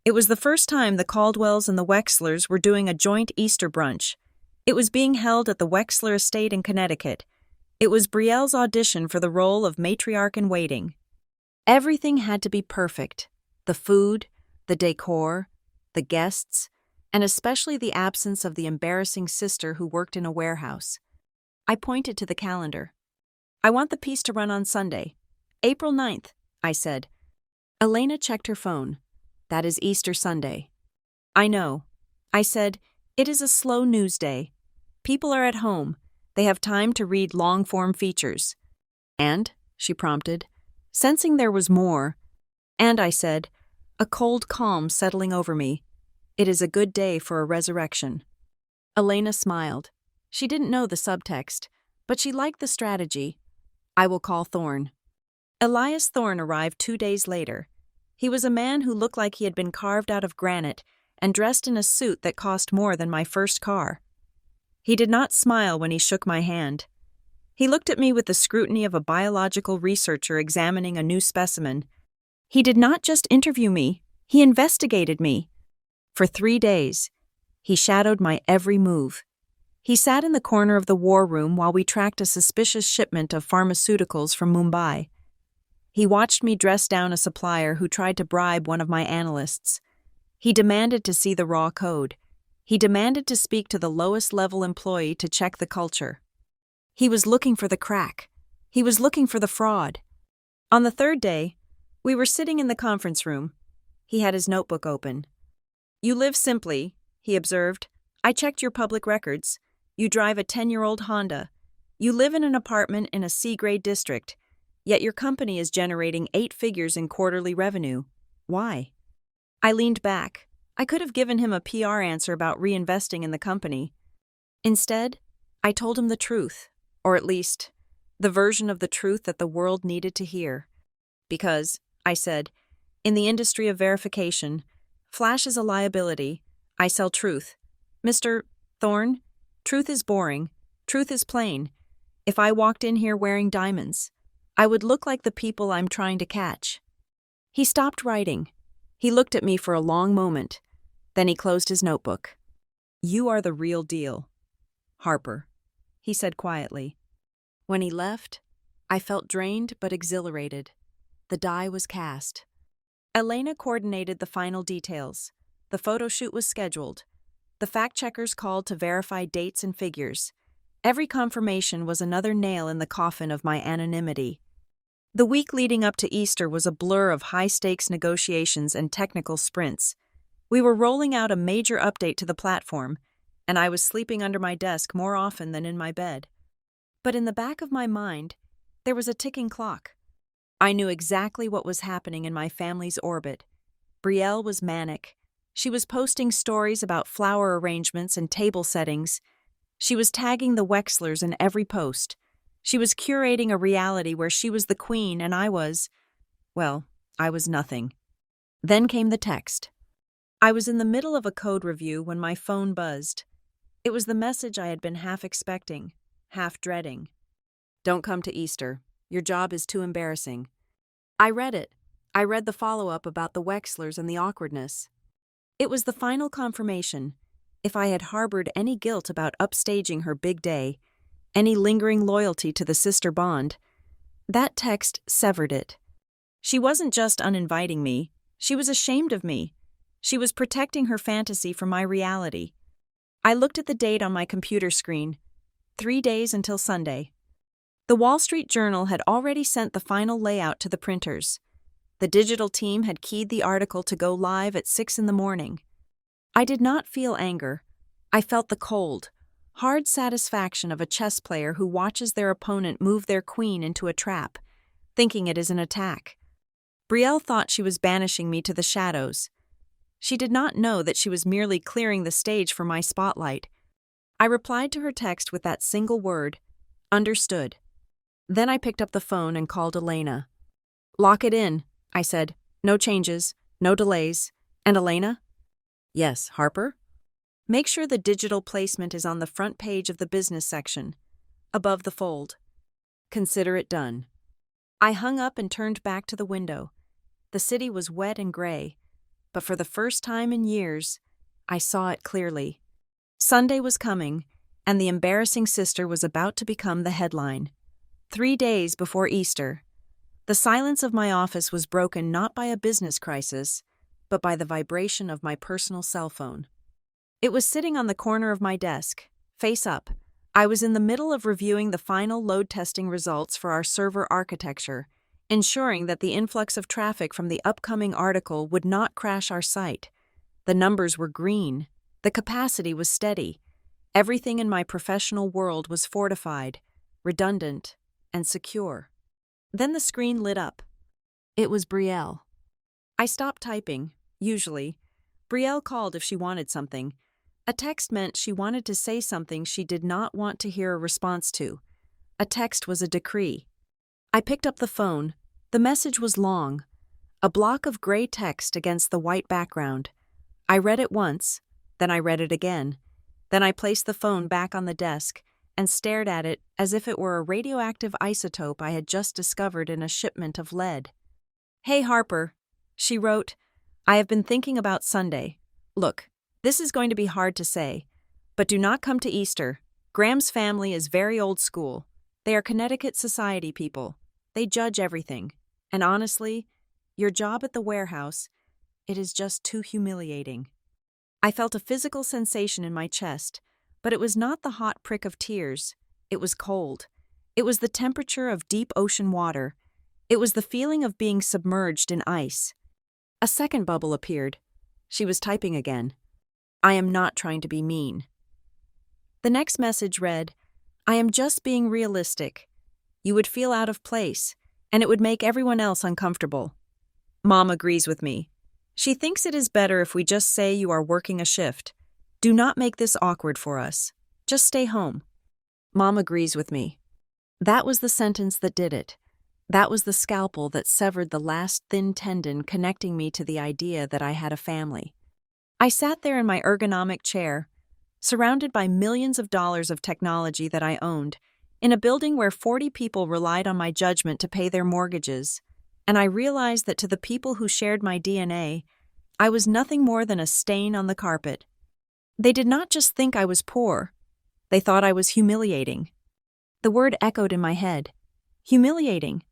It was the first time the Caldwells and the Wexlers were doing a joint Easter brunch. It was being held at the Wexler estate in Connecticut. It was Brielle's audition for the role of matriarch in waiting. Everything had to be perfect. The food, the decor, the guests, and especially the absence of the embarrassing sister who worked in a warehouse. I pointed to the calendar. I want the piece to run on Sunday. April 9th, I said. Elena checked her phone. That is Easter Sunday. I know. I said, it is a slow news day. People are at home. They have time to read long-form features. And, she prompted, sensing there was more. And I said, a cold calm settling over me. It is a good day for a resurrection. Elena smiled. She didn't know the subtext, but she liked the strategy. I will call Thorne. Elias Thorne arrived 2 days later. He was a man who looked like he had been carved out of granite and dressed in a suit that cost more than my first car. He did not smile when he shook my hand. He looked at me with the scrutiny of a biological researcher examining a new specimen. He did not just interview me, he investigated me. For 3 days, he shadowed my every move. He sat in the corner of the war room while we tracked a suspicious shipment of pharmaceuticals from Mumbai. He watched me dress down a supplier who tried to bribe one of my analysts. He demanded to see the raw code. He demanded to speak to the lowest level employee to check the culture. He was looking for the crack. He was looking for the fraud. On the third day, we were sitting in the conference room. He had his notebook open. "You live simply," he observed. "I checked your public records. You drive a 10-year-old Honda. You live in an apartment in a C-grade district, yet your company is generating 8 figures in quarterly revenue. Why?" I leaned back. I could have given him a PR answer about reinvesting in the company. Instead, I told him the truth, or at least, the version of the truth that the world needed to hear. Because, I said, in the industry of verification, flash is a liability. I sell truth. Mr. Thorne, truth is boring. Truth is plain. If I walked in here wearing diamonds, I would look like the people I'm trying to catch. He stopped writing. He looked at me for a long moment. Then he closed his notebook. "You are the real deal, Harper," he said quietly. When he left, I felt drained but exhilarated. The die was cast. Elena coordinated the final details. The photo shoot was scheduled. The fact-checkers called to verify dates and figures. Every confirmation was another nail in the coffin of my anonymity. The week leading up to Easter was a blur of high-stakes negotiations and technical sprints. We were rolling out a major update to the platform, and I was sleeping under my desk more often than in my bed. But in the back of my mind, there was a ticking clock. I knew exactly what was happening in my family's orbit. Brielle was manic. She was posting stories about flower arrangements and table settings. She was tagging the Wexlers in every post. She was curating a reality where she was the queen and I was nothing. Then came the text. I was in the middle of a code review when my phone buzzed. It was the message I had been half expecting, half dreading. "Don't come to Easter. Your job is too embarrassing." I read it. I read the follow-up about the Wexlers and the awkwardness. It was the final confirmation. If I had harbored any guilt about upstaging her big day, any lingering loyalty to the sister bond, that text severed it. She wasn't just uninviting me. She was ashamed of me. She was protecting her fantasy from my reality. I looked at the date on my computer screen. 3 days until Sunday. The Wall Street Journal had already sent the final layout to the printers. The digital team had keyed the article to go live at 6 in the morning. I did not feel anger. I felt the cold, hard satisfaction of a chess player who watches their opponent move their queen into a trap, thinking it is an attack. Brielle thought she was banishing me to the shadows. She did not know that she was merely clearing the stage for my spotlight. I replied to her text with that single word, "Understood." Then I picked up the phone and called Elena. "Lock it in," I said. "No changes, no delays. And Elena?" "Yes, Harper?" "Make sure the digital placement is on the front page of the business section, above the fold." "Consider it done." I hung up and turned back to the window. The city was wet and gray, but for the first time in years, I saw it clearly. Sunday was coming, and the embarrassing sister was about to become the headline. 3 days before Easter. The silence of my office was broken not by a business crisis, but by the vibration of my personal cell phone. It was sitting on the corner of my desk, face up. I was in the middle of reviewing the final load testing results for our server architecture, ensuring that the influx of traffic from the upcoming article would not crash our site. The numbers were green. The capacity was steady. Everything in my professional world was fortified, redundant, and secure. Then the screen lit up. It was Brielle. I stopped typing. Usually, Brielle called if she wanted something. A text meant she wanted to say something she did not want to hear a response to. A text was a decree. I picked up the phone. The message was long. A block of gray text against the white background. I read it once, then I read it again. Then I placed the phone back on the desk and stared at it as if it were a radioactive isotope I had just discovered in a shipment of lead. "Hey, Harper," she wrote. "I have been thinking about Sunday. Look, this is going to be hard to say, but do not come to Easter. Graham's family is very old school. They are Connecticut society people. They judge everything. And honestly, your job at the warehouse, it is just too humiliating." I felt a physical sensation in my chest, but it was not the hot prick of tears. It was cold. It was the temperature of deep ocean water. It was the feeling of being submerged in ice. A second bubble appeared. She was typing again. I am not trying to be mean. The next message read, I am just being realistic. You would feel out of place, and it would make everyone else uncomfortable. Mom agrees with me. She thinks it is better if we just say you are working a shift. Do not make this awkward for us. Just stay home. Mom agrees with me. That was the sentence that did it. That was the scalpel that severed the last thin tendon connecting me to the idea that I had a family. I sat there in my ergonomic chair, surrounded by millions of dollars of technology that I owned, in a building where 40 people relied on my judgment to pay their mortgages, and I realized that to the people who shared my DNA, I was nothing more than a stain on the carpet. They did not just think I was poor. They thought I was humiliating. The word echoed in my head. Humiliating.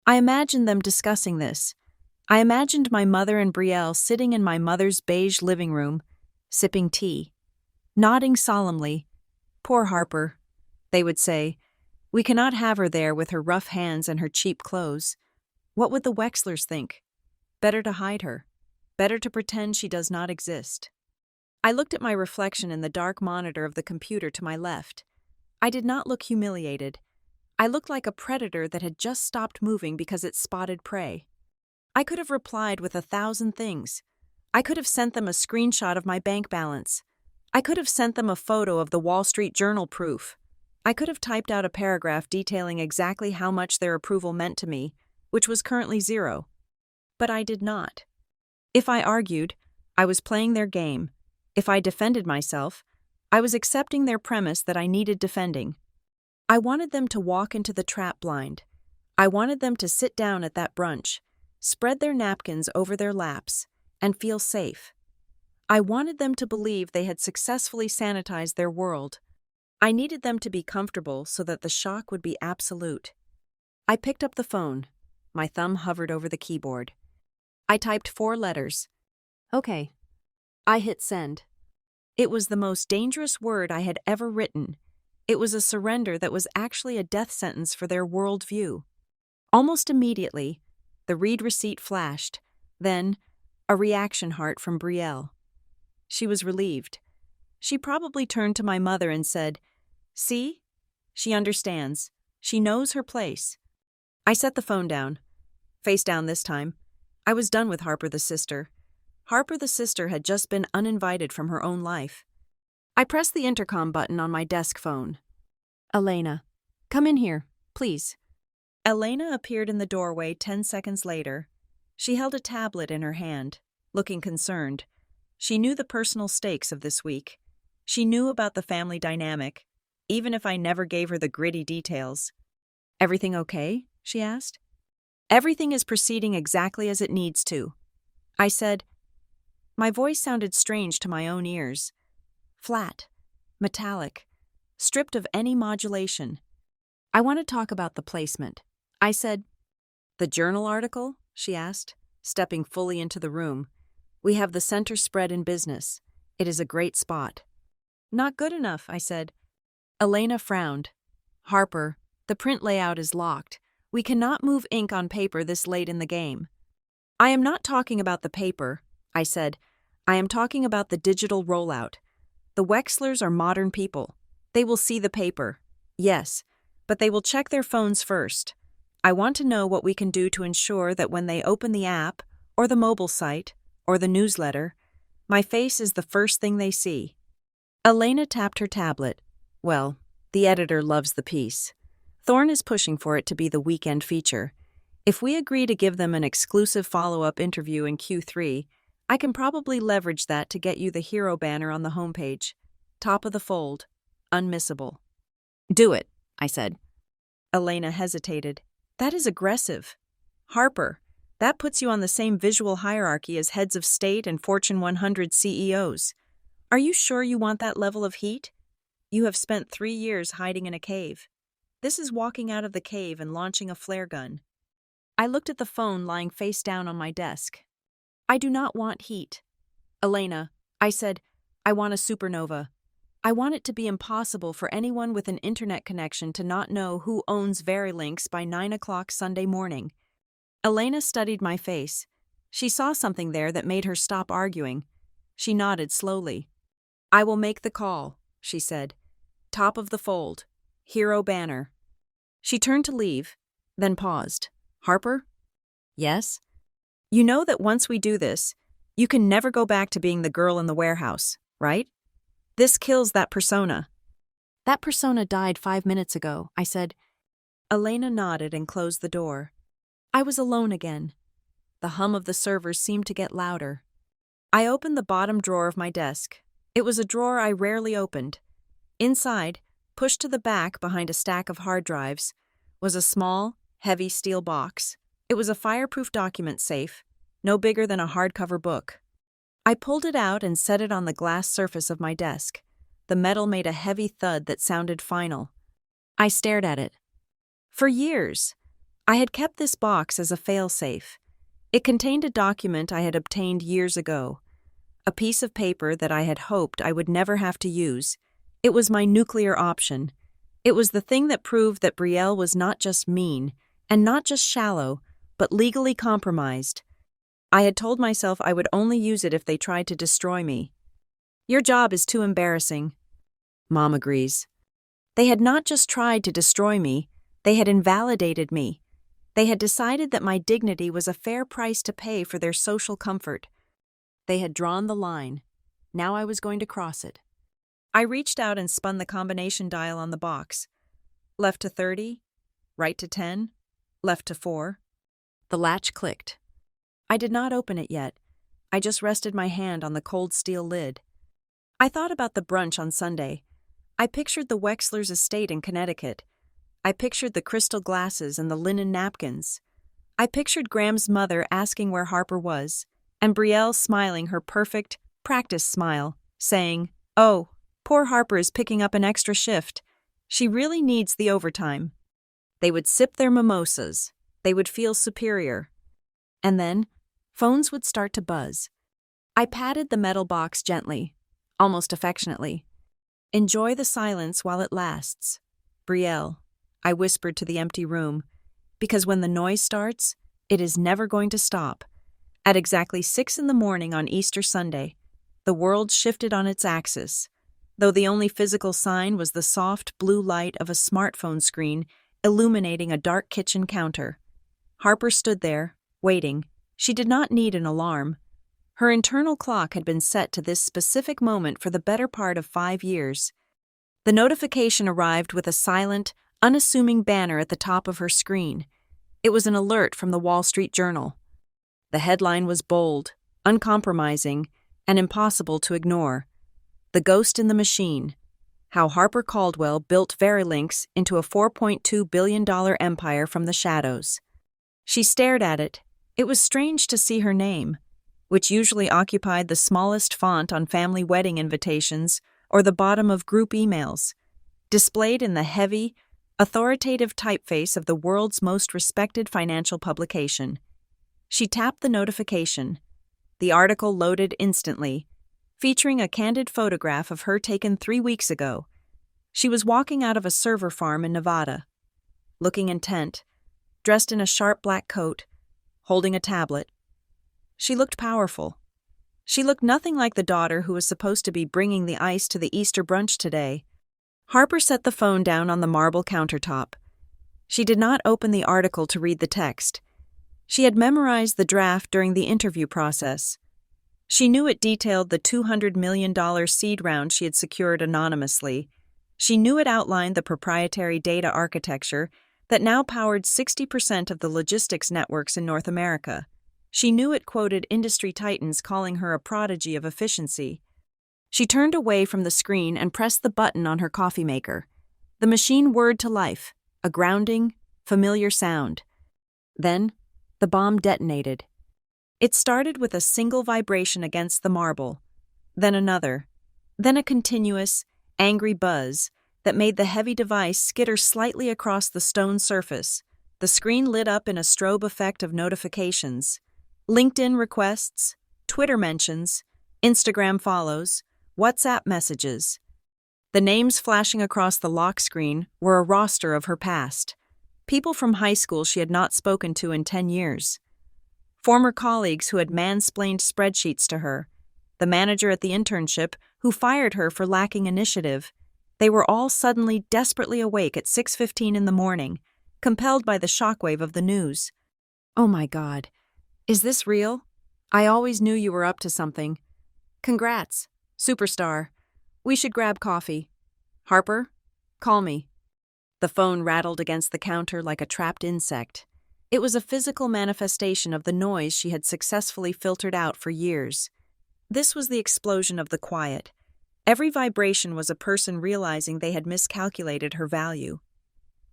I imagined them discussing this. I imagined my mother and Brielle sitting in my mother's beige living room, sipping tea, nodding solemnly. Poor Harper, they would say. We cannot have her there with her rough hands and her cheap clothes. What would the Wexlers think? Better to hide her. Better to pretend she does not exist. I looked at my reflection in the dark monitor of the computer to my left. I did not look humiliated. I looked like a predator that had just stopped moving because it spotted prey. I could have replied with 1,000 things. I could have sent them a screenshot of my bank balance. I could have sent them a photo of the Wall Street Journal proof. I could have typed out a paragraph detailing exactly how much their approval meant to me, which was currently 0. But I did not. If I argued, I was playing their game. If I defended myself, I was accepting their premise that I needed defending. I wanted them to walk into the trap blind. I wanted them to sit down at that brunch, spread their napkins over their laps, and feel safe. I wanted them to believe they had successfully sanitized their world. I needed them to be comfortable so that the shock would be absolute. I picked up the phone. My thumb hovered over the keyboard. I typed 4 letters. Okay. I hit send. It was the most dangerous word I had ever written. It was a surrender that was actually a death sentence for their worldview. Almost immediately, the read receipt flashed, then a reaction heart from Brielle. She was relieved. She probably turned to my mother and said, "See? She understands. She knows her place." I set the phone down. Face down this time. I was done with Harper the sister. Harper the sister had just been uninvited from her own life. I pressed the intercom button on my desk phone. Elena, come in here, please. Elena appeared in the doorway 10 seconds later. She held a tablet in her hand, looking concerned. She knew the personal stakes of this week. She knew about the family dynamic, even if I never gave her the gritty details. Everything okay? She asked. Everything is proceeding exactly as it needs to. I said. My voice sounded strange to my own ears. Flat, metallic, stripped of any modulation. I want to talk about the placement. I said. The journal article? She asked, stepping fully into the room. We have the center spread in business. It is a great spot. Not good enough, I said. Elena frowned. Harper, the print layout is locked. We cannot move ink on paper this late in the game. I am not talking about the paper, I said. I am talking about the digital rollout. The Wexlers are modern people. They will see the paper. Yes, but they will check their phones first. I want to know what we can do to ensure that when they open the app, or the mobile site, or the newsletter, my face is the first thing they see. Elena tapped her tablet. Well, the editor loves the piece. Thorne is pushing for it to be the weekend feature. If we agree to give them an exclusive follow-up interview in Q3, I can probably leverage that to get you the hero banner on the homepage. Top of the fold. Unmissable. Do it, I said. Elena hesitated. That is aggressive. Harper, that puts you on the same visual hierarchy as heads of state and Fortune 100 CEOs. Are you sure you want that level of heat? You have spent 3 years hiding in a cave. This is walking out of the cave and launching a flare gun. I looked at the phone lying face down on my desk. I do not want heat. Elena, I said, I want a supernova. I want it to be impossible for anyone with an internet connection to not know who owns Verilinks by 9 o'clock Sunday morning. Elena studied my face. She saw something there that made her stop arguing. She nodded slowly. I will make the call, she said. Top of the fold. Hero banner. She turned to leave, then paused. Harper? Yes? You know that once we do this, you can never go back to being the girl in the warehouse, right? This kills that persona. That persona died 5 minutes ago, I said. Elena nodded and closed the door. I was alone again. The hum of the servers seemed to get louder. I opened the bottom drawer of my desk. It was a drawer I rarely opened. Inside, pushed to the back behind a stack of hard drives, was a small, heavy steel box. It was a fireproof document safe, no bigger than a hardcover book. I pulled it out and set it on the glass surface of my desk. The metal made a heavy thud that sounded final. I stared at it. For years, I had kept this box as a fail-safe. It contained a document I had obtained years ago, a piece of paper that I had hoped I would never have to use. It was my nuclear option. It was the thing that proved that Brielle was not just mean, and not just shallow, but legally compromised. I had told myself I would only use it if they tried to destroy me. Your job is too embarrassing. Mom agrees. They had not just tried to destroy me, they had invalidated me. They had decided that my dignity was a fair price to pay for their social comfort. They had drawn the line. Now I was going to cross it. I reached out and spun the combination dial on the box. Left to 30, right to 10, left to 4. The latch clicked. I did not open it yet. I just rested my hand on the cold steel lid. I thought about the brunch on Sunday. I pictured the Wexler's estate in Connecticut. I pictured the crystal glasses and the linen napkins. I pictured Graham's mother asking where Harper was, and Brielle smiling her perfect, practice smile, saying, "Oh, poor Harper is picking up an extra shift. She really needs the overtime." They would sip their mimosas. They would feel superior. And then, phones would start to buzz. I patted the metal box gently, almost affectionately. Enjoy the silence while it lasts. Brielle, I whispered to the empty room, because when the noise starts, it is never going to stop. At exactly 6 a.m. on Easter Sunday, the world shifted on its axis, though the only physical sign was the soft blue light of a smartphone screen illuminating a dark kitchen counter. Harper stood there, waiting. She did not need an alarm. Her internal clock had been set to this specific moment for the better part of 5 years. The notification arrived with a silent, unassuming banner at the top of her screen. It was an alert from the Wall Street Journal. The headline was bold, uncompromising, and impossible to ignore. The Ghost in the Machine: How Harper Caldwell Built Verilinks into a $4.2 billion empire from the shadows. She stared at it. It was strange to see her name, which usually occupied the smallest font on family wedding invitations or the bottom of group emails, displayed in the heavy, authoritative typeface of the world's most respected financial publication. She tapped the notification. The article loaded instantly, featuring a candid photograph of her taken 3 weeks ago. She was walking out of a server farm in Nevada, looking intent, dressed in a sharp black coat, holding a tablet. She looked powerful. She looked nothing like the daughter who was supposed to be bringing the ice to the Easter brunch today. Harper set the phone down on the marble countertop. She did not open the article to read the text. She had memorized the draft during the interview process. She knew it detailed the $200 million seed round she had secured anonymously. She knew it outlined the proprietary data architecture that now powered 60% of the logistics networks in North America. She knew it quoted industry titans calling her a prodigy of efficiency. She turned away from the screen and pressed the button on her coffee maker. The machine whirred to life, a grounding, familiar sound. Then, the bomb detonated. It started with a single vibration against the marble, then another, then a continuous, angry buzz that made the heavy device skitter slightly across the stone surface. The screen lit up in a strobe effect of notifications. LinkedIn requests, Twitter mentions, Instagram follows, WhatsApp messages. The names flashing across the lock screen were a roster of her past. People from high school she had not spoken to in 10 years. Former colleagues who had mansplained spreadsheets to her. The manager at the internship who fired her for lacking initiative. They were all suddenly desperately awake at 6:15 in the morning, compelled by the shockwave of the news. "Oh my God. Is this real? I always knew you were up to something. Congrats. Superstar. We should grab coffee. Harper, call me." The phone rattled against the counter like a trapped insect. It was a physical manifestation of the noise she had successfully filtered out for years. This was the explosion of the quiet. Every vibration was a person realizing they had miscalculated her value.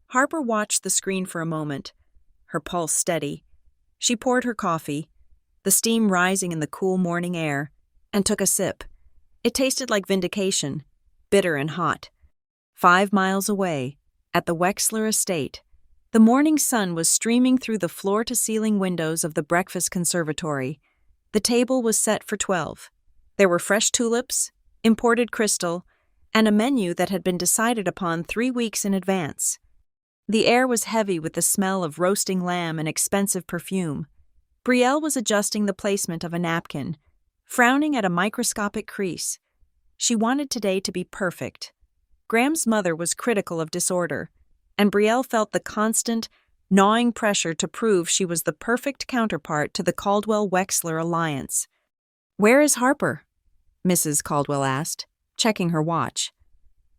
Harper watched the screen for a moment, her pulse steady. She poured her coffee, the steam rising in the cool morning air, and took a sip. It tasted like vindication, bitter and hot. 5 miles away, at the Wexler estate, the morning sun was streaming through the floor-to-ceiling windows of the breakfast conservatory. The table was set for 12. There were fresh tulips, imported crystal, and a menu that had been decided upon 3 weeks in advance. The air was heavy with the smell of roasting lamb and expensive perfume. Brielle was adjusting the placement of a napkin, frowning at a microscopic crease. She wanted today to be perfect. Graham's mother was critical of disorder, and Brielle felt the constant, gnawing pressure to prove she was the perfect counterpart to the Caldwell-Wexler alliance. "Where is Harper?" Mrs. Caldwell asked, checking her watch.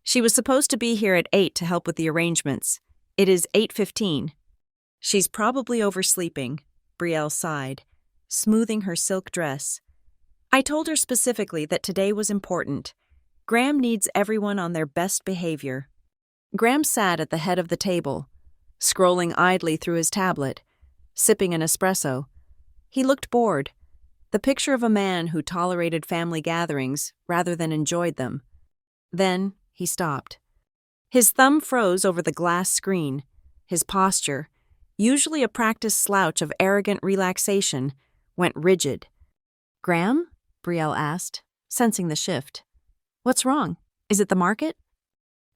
"She was supposed to be here at 8 to help with the arrangements. It is 8:15. "She's probably oversleeping," Brielle sighed, smoothing her silk dress. "I told her specifically that today was important. Graham needs everyone on their best behavior." Graham sat at the head of the table, scrolling idly through his tablet, sipping an espresso. He looked bored, the picture of a man who tolerated family gatherings rather than enjoyed them. Then he stopped. His thumb froze over the glass screen. His posture, usually a practiced slouch of arrogant relaxation, went rigid. "Graham?" Brielle asked, sensing the shift. "What's wrong? Is it the market?"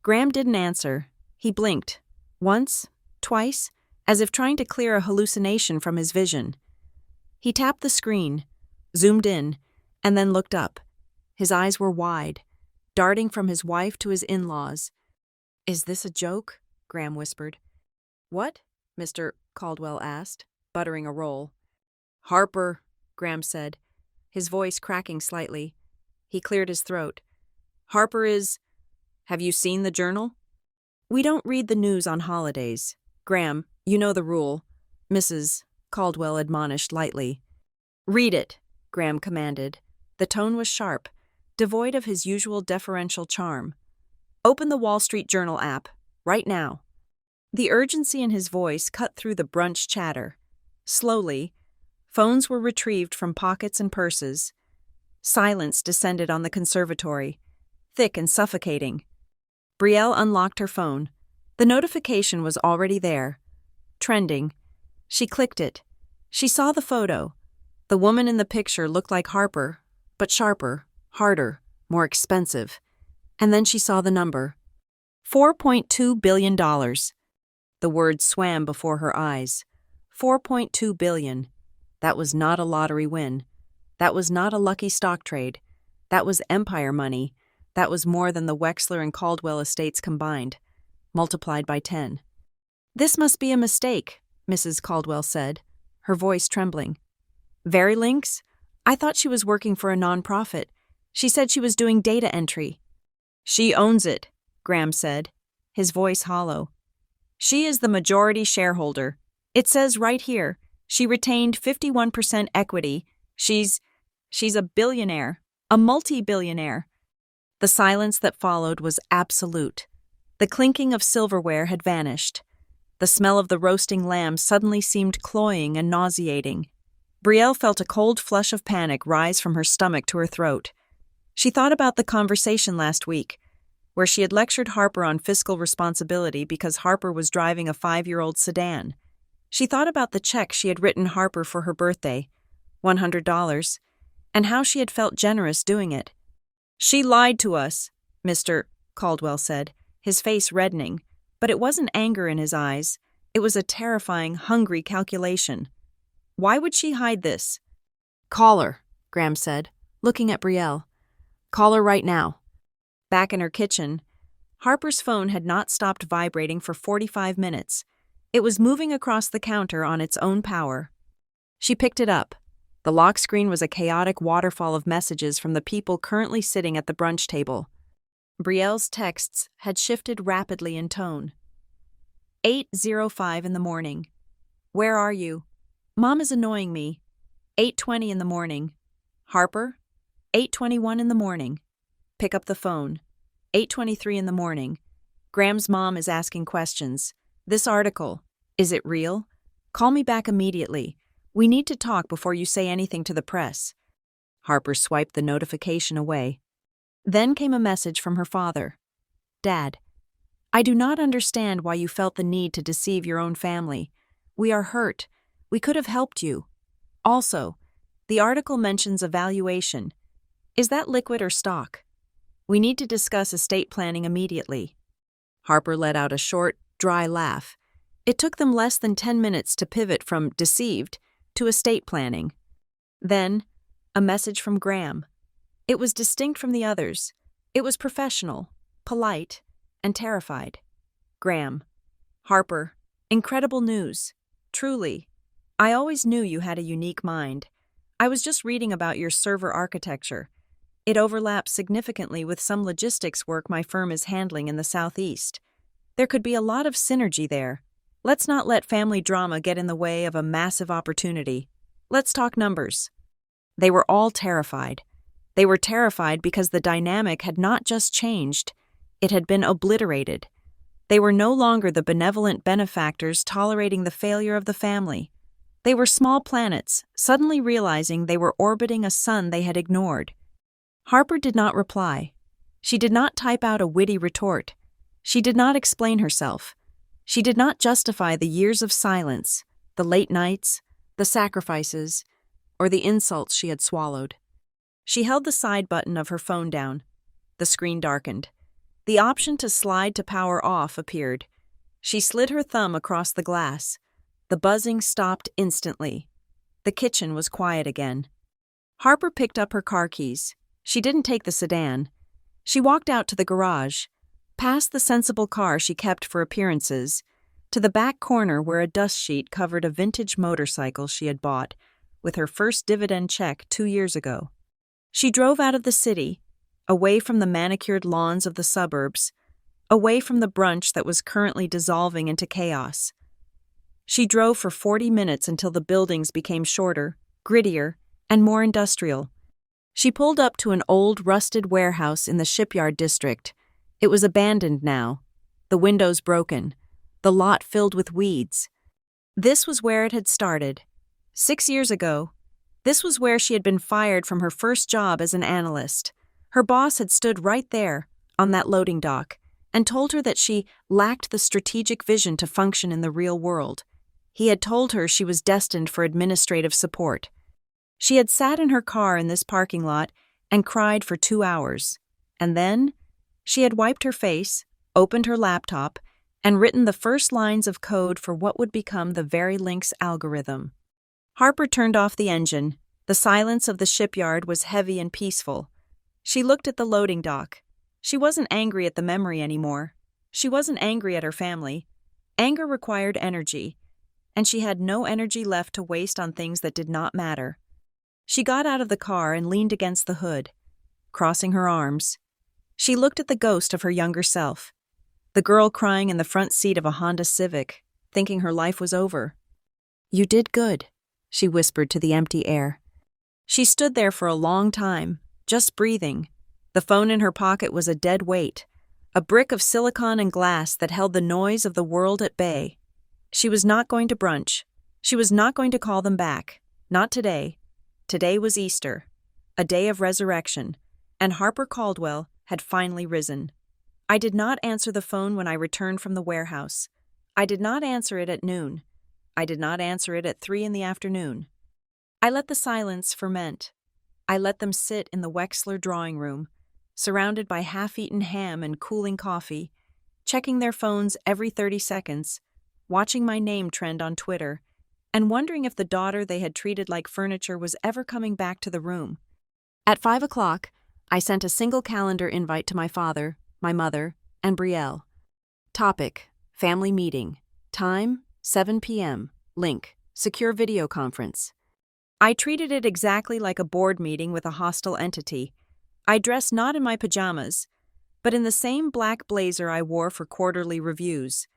Graham didn't answer. He blinked, once, twice, as if trying to clear a hallucination from his vision. He tapped the screen, zoomed in, and then looked up. His eyes were wide, darting from his wife to his in-laws. "Is this a joke?" Graham whispered. "What?" Mr. Caldwell asked, buttering a roll. "Harper," Graham said, his voice cracking slightly. He cleared his throat. "Harper is... Have you seen the journal?" "We don't read the news on holidays. Graham, you know the rule," Mrs. Caldwell admonished lightly. "Read it," Graham commanded. The tone was sharp, devoid of his usual deferential charm. "Open the Wall Street Journal app, right now." The urgency in his voice cut through the brunch chatter. Slowly, phones were retrieved from pockets and purses. Silence descended on the conservatory, thick and suffocating. Brielle unlocked her phone. The notification was already there. Trending. She clicked it. She saw the photo. The woman in the picture looked like Harper, but sharper, harder, more expensive. And then she saw the number. $4.2 billion. The words swam before her eyes. 4.2 billion. That was not a lottery win. That was not a lucky stock trade. That was empire money. That was more than the Wexler and Caldwell estates combined, multiplied by 10. "This must be a mistake," Mrs. Caldwell said, her voice trembling. "Very links? I thought she was working for a nonprofit. She said she was doing data entry." "She owns it," Graham said, his voice hollow. "She is the majority shareholder. It says right here, she retained 51% equity. She's a billionaire, a multi-billionaire." The silence that followed was absolute. The clinking of silverware had vanished. The smell of the roasting lamb suddenly seemed cloying and nauseating. Brielle felt a cold flush of panic rise from her stomach to her throat. She thought about the conversation last week, where she had lectured Harper on fiscal responsibility because Harper was driving a 5-year-old sedan. She thought about the check she had written Harper for her birthday, $100, and how she had felt generous doing it. She lied to us, Mr. Caldwell said, his face reddening, but it wasn't anger in his eyes. It was a terrifying, hungry calculation. Why would she hide this? Call her, Graham said, looking at Brielle. Call her right now. Back in her kitchen, Harper's phone had not stopped vibrating for 45 minutes. It was moving across the counter on its own power. She picked it up. The lock screen was a chaotic waterfall of messages from the people currently sitting at the brunch table. Brielle's texts had shifted rapidly in tone. 8:05 in the morning. Where are you? Mom is annoying me. 8:20 in the morning. Harper? 8:21 in the morning. Pick up the phone. 8:23 in the morning. Graham's mom is asking questions. This article, is it real? Call me back immediately. We need to talk before you say anything to the press. Harper swiped the notification away. Then came a message from her father. Dad, I do not understand why you felt the need to deceive your own family. We are hurt. We could have helped you. Also, the article mentions a valuation. Is that liquid or stock? We need to discuss estate planning immediately. Harper let out a short, dry laugh. It took them less than 10 minutes to pivot from deceived to estate planning. Then, a message from Graham. It was distinct from the others. It was professional, polite, and terrified. Graham. Harper. Incredible news. Truly. I always knew you had a unique mind. I was just reading about your server architecture. It overlaps significantly with some logistics work my firm is handling in the Southeast. There could be a lot of synergy there. Let's not let family drama get in the way of a massive opportunity. Let's talk numbers. They were all terrified. They were terrified because the dynamic had not just changed, it had been obliterated. They were no longer the benevolent benefactors tolerating the failure of the family. They were small planets, suddenly realizing they were orbiting a sun they had ignored. Harper did not reply. She did not type out a witty retort. She did not explain herself. She did not justify the years of silence, the late nights, the sacrifices, or the insults she had swallowed. She held the side button of her phone down. The screen darkened. The option to slide to power off appeared. She slid her thumb across the glass. The buzzing stopped instantly. The kitchen was quiet again. Harper picked up her car keys. She didn't take the sedan. She walked out to the garage, past the sensible car she kept for appearances, to the back corner where a dust sheet covered a vintage motorcycle she had bought with her first dividend check 2 years ago. She drove out of the city, away from the manicured lawns of the suburbs, away from the brunch that was currently dissolving into chaos. She drove for 40 minutes until the buildings became shorter, grittier, and more industrial. She pulled up to an old, rusted warehouse in the shipyard district. It was abandoned now, the windows broken, the lot filled with weeds. This was where it had started. 6 years ago, this was where she had been fired from her first job as an analyst. Her boss had stood right there, on that loading dock, and told her that she lacked the strategic vision to function in the real world. He had told her she was destined for administrative support. She had sat in her car in this parking lot and cried for 2 hours. And then, she had wiped her face, opened her laptop, and written the first lines of code for what would become the Verilynx algorithm. Harper turned off the engine. The silence of the shipyard was heavy and peaceful. She looked at the loading dock. She wasn't angry at the memory anymore. She wasn't angry at her family. Anger required energy, and she had no energy left to waste on things that did not matter. She got out of the car and leaned against the hood, crossing her arms. She looked at the ghost of her younger self, the girl crying in the front seat of a Honda Civic, thinking her life was over. "You did good," she whispered to the empty air. She stood there for a long time, just breathing. The phone in her pocket was a dead weight, a brick of silicon and glass that held the noise of the world at bay. She was not going to brunch. She was not going to call them back. Not today. Today was Easter, a day of resurrection, and Harper Caldwell had finally risen. I did not answer the phone when I returned from the warehouse. I did not answer it at noon. I did not answer it at 3 in the afternoon. I let the silence ferment. I let them sit in the Wexler drawing room, surrounded by half-eaten ham and cooling coffee, checking their phones every 30 seconds, watching my name trend on Twitter, and wondering if the daughter they had treated like furniture was ever coming back to the room. At 5 o'clock, I sent a single calendar invite to my father, my mother, and Brielle. Topic: family meeting. Time: 7 p.m. Link: secure video conference. I treated it exactly like a board meeting with a hostile entity. I dressed not in my pajamas, but in the same black blazer I wore for quarterly reviews.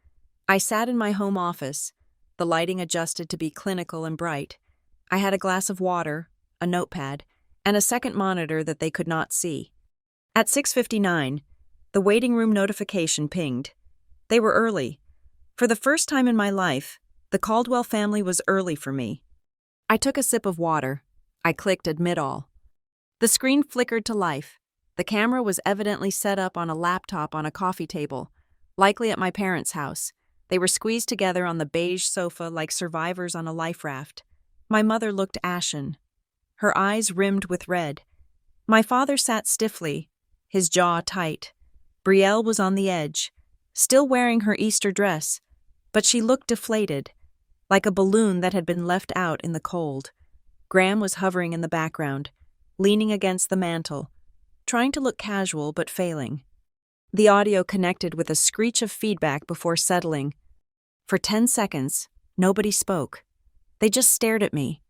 I sat in my home office, the lighting adjusted to be clinical and bright. I had a glass of water, a notepad, and a second monitor that they could not see. At 6:59, the waiting room notification pinged. They were early. For the first time in my life, the Caldwell family was early for me. I took a sip of water. I clicked admit all. The screen flickered to life. The camera was evidently set up on a laptop on a coffee table, likely at my parents' house. They were squeezed together on the beige sofa like survivors on a life raft. My mother looked ashen, her eyes rimmed with red. My father sat stiffly, his jaw tight. Brielle was on the edge, still wearing her Easter dress, but she looked deflated, like a balloon that had been left out in the cold. Graham was hovering in the background, leaning against the mantel, trying to look casual but failing. The audio connected with a screech of feedback before settling. For 10 seconds, nobody spoke. They just stared at me.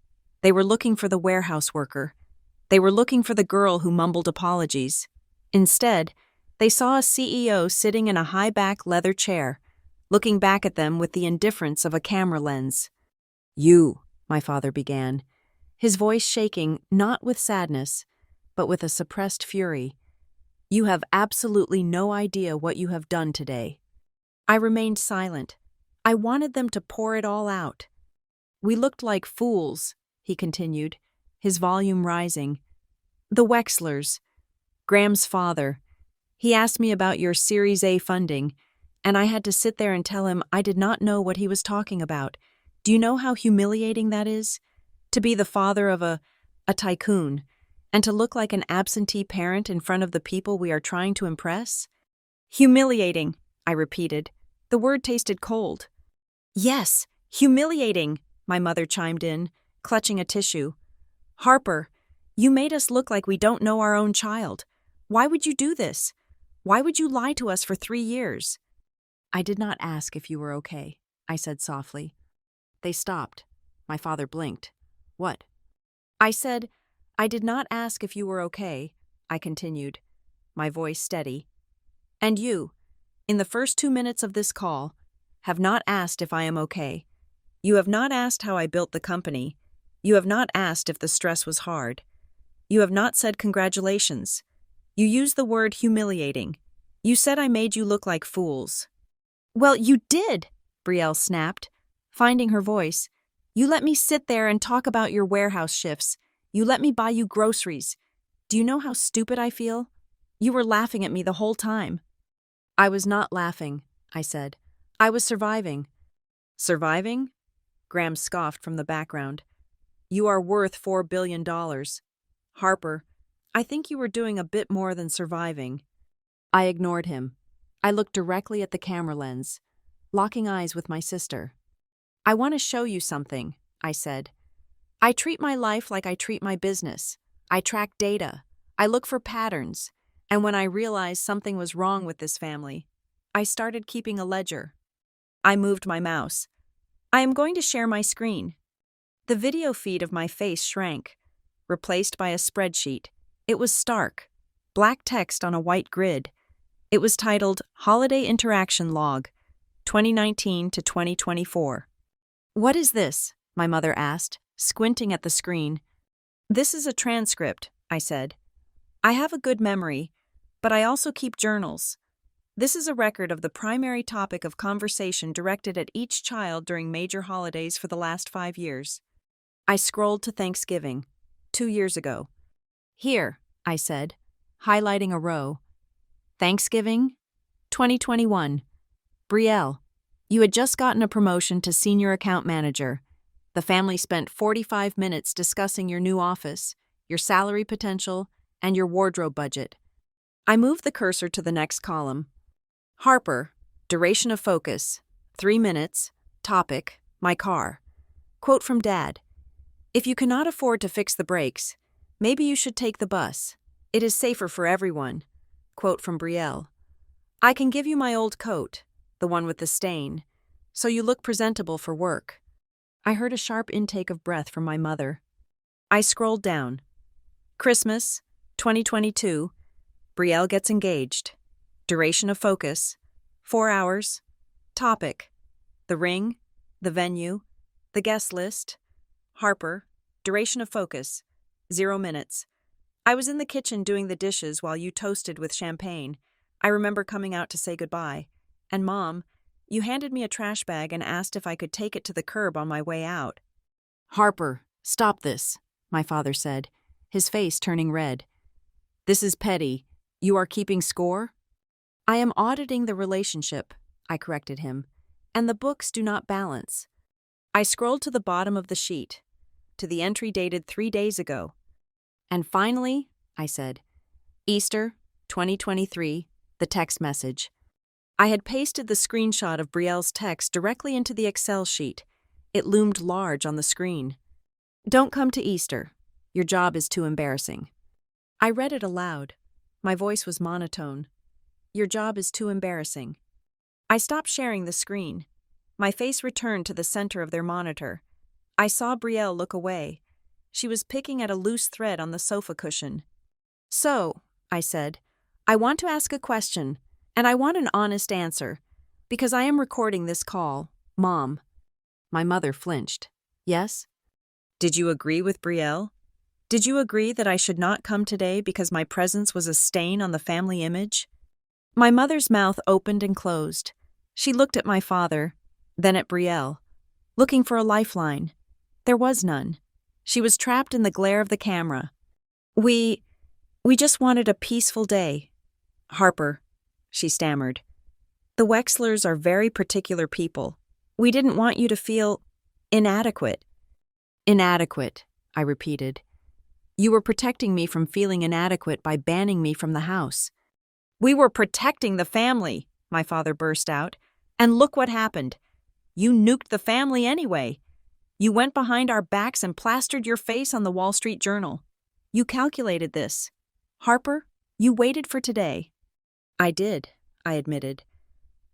They were looking for the warehouse worker. They were looking for the girl who mumbled apologies. Instead, they saw a CEO sitting in a high-back leather chair, looking back at them with the indifference of a camera lens. "You," my father began, his voice shaking not with sadness, but with a suppressed fury. "You have absolutely no idea what you have done today." I remained silent. I wanted them to pour it all out. "We looked like fools," he continued, his volume rising. "The Wexlers, Graham's father. He asked me about your Series A funding, and I had to sit there and tell him I did not know what he was talking about. Do you know how humiliating that is? To be the father of a tycoon, and to look like an absentee parent in front of the people we are trying to impress?" "Humiliating," I repeated. The word tasted cold. "Yes, humiliating," my mother chimed in, clutching a tissue. "Harper, you made us look like we don't know our own child. Why would you do this? Why would you lie to us for 3 years?" "I did not ask if you were okay," I said softly. They stopped. My father blinked. "What?" "I said, I did not ask if you were okay," I continued, my voice steady. "And you, in the first 2 minutes of this call, have not asked if I am okay. You have not asked how I built the company. You have not asked if the stress was hard. You have not said congratulations. You used the word humiliating. You said I made you look like fools." "Well, you did," Brielle snapped, finding her voice. "You let me sit there and talk about your warehouse shifts. You let me buy you groceries. Do you know how stupid I feel? You were laughing at me the whole time." "I was not laughing," I said. "I was surviving." "Surviving?" Graham scoffed from the background. "You are worth $4 billion. Harper, I think you were doing a bit more than surviving." I ignored him. I looked directly at the camera lens, locking eyes with my sister. "I want to show you something," I said. "I treat my life like I treat my business. I track data. I look for patterns. And when I realized something was wrong with this family, I started keeping a ledger." I moved my mouse. "I am going to share my screen." The video feed of my face shrank, replaced by a spreadsheet. It was stark, black text on a white grid. It was titled Holiday Interaction Log, 2019 to 2024. "What is this?" my mother asked, squinting at the screen. "This is a transcript," I said. "I have a good memory, but I also keep journals. This is a record of the primary topic of conversation directed at each child during major holidays for the last 5 years." I scrolled to Thanksgiving, 2 years ago. "Here," I said, highlighting a row. "Thanksgiving, 2021. Brielle, you had just gotten a promotion to senior account manager. The family spent 45 minutes discussing your new office, your salary potential, and your wardrobe budget. I moved the cursor to the next column. Harper, duration of focus, 3 minutes, topic, my car. Quote from Dad. If you cannot afford to fix the brakes, maybe you should take the bus. It is safer for everyone. Quote from Brielle. I can give you my old coat, the one with the stain, so you look presentable for work. I heard a sharp intake of breath from my mother. I scrolled down. Christmas, 2022. Brielle gets engaged. Duration of focus, 4 hours. Topic, the ring, the venue, the guest list. Harper, duration of focus, 0 minutes. I was in the kitchen doing the dishes while you toasted with champagne. I remember coming out to say goodbye. And Mom, you handed me a trash bag and asked if I could take it to the curb on my way out. Harper, stop this, my father said, his face turning red. This is petty. You are keeping score? I am auditing the relationship, I corrected him, and the books do not balance. I scrolled to the bottom of the sheet, to the entry dated 3 days ago. And finally, I said, Easter, 2023, the text message. I had pasted the screenshot of Brielle's text directly into the Excel sheet. It loomed large on the screen. Don't come to Easter. Your job is too embarrassing. I read it aloud. My voice was monotone. Your job is too embarrassing. I stopped sharing the screen. My face returned to the center of their monitor. I saw Brielle look away. She was picking at a loose thread on the sofa cushion. So, I said, I want to ask a question, and I want an honest answer, because I am recording this call, Mom. My mother flinched. Yes? Did you agree with Brielle? Did you agree that I should not come today because my presence was a stain on the family image? My mother's mouth opened and closed. She looked at my father, then at Brielle, looking for a lifeline. There was none. She was trapped in the glare of the camera. We just wanted a peaceful day. Harper, she stammered. The Wexlers are very particular people. We didn't want you to feel inadequate. Inadequate, I repeated. You were protecting me from feeling inadequate by banning me from the house. We were protecting the family, my father burst out. And look what happened. You nuked the family anyway. You went behind our backs and plastered your face on the Wall Street Journal. You calculated this. Harper, you waited for today. I did, I admitted.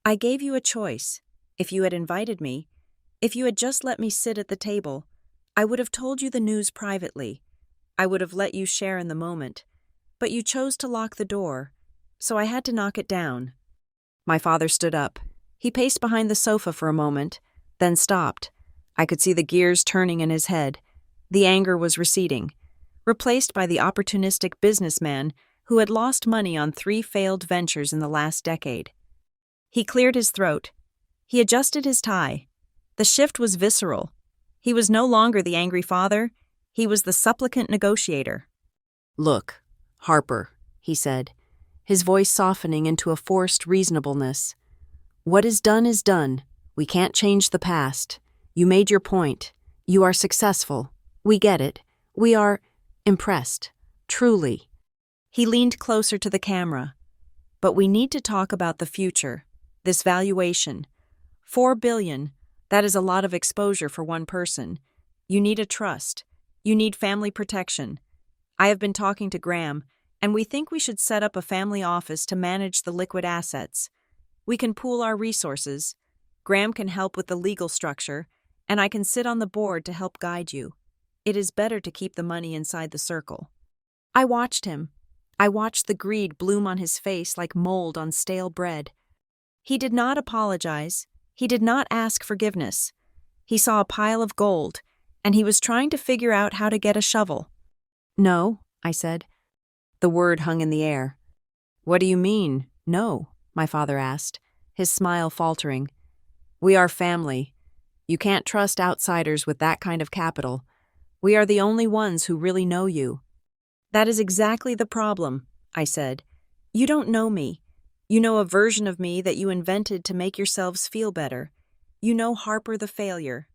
I gave you a choice. If you had invited me, if you had just let me sit at the table, I would have told you the news privately. I would have let you share in the moment. But you chose to lock the door, so I had to knock it down. My father stood up. He paced behind the sofa for a moment, then stopped. I could see the gears turning in his head. The anger was receding, replaced by the opportunistic businessman who had lost money on 3 failed ventures in the last decade. He cleared his throat. He adjusted his tie. The shift was visceral. He was no longer the angry father. He was the supplicant negotiator. Look, Harper, he said, his voice softening into a forced reasonableness. What is done. We can't change the past. You made your point. You are successful. We get it. We are impressed. Truly. He leaned closer to the camera. But we need to talk about the future. This valuation. $4 billion. That is a lot of exposure for one person. You need a trust. You need family protection. I have been talking to Graham, and we think we should set up a family office to manage the liquid assets. We can pool our resources. Graham can help with the legal structure, and I can sit on the board to help guide you. It is better to keep the money inside the circle. I watched him. I watched the greed bloom on his face like mold on stale bread. He did not apologize. He did not ask forgiveness. He saw a pile of gold, and he was trying to figure out how to get a shovel. No, I said. The word hung in the air. What do you mean, no? My father asked, his smile faltering. We are family. You can't trust outsiders with that kind of capital. We are the only ones who really know you. That is exactly the problem, I said. You don't know me. You know a version of me that you invented to make yourselves feel better. You know Harper the failure.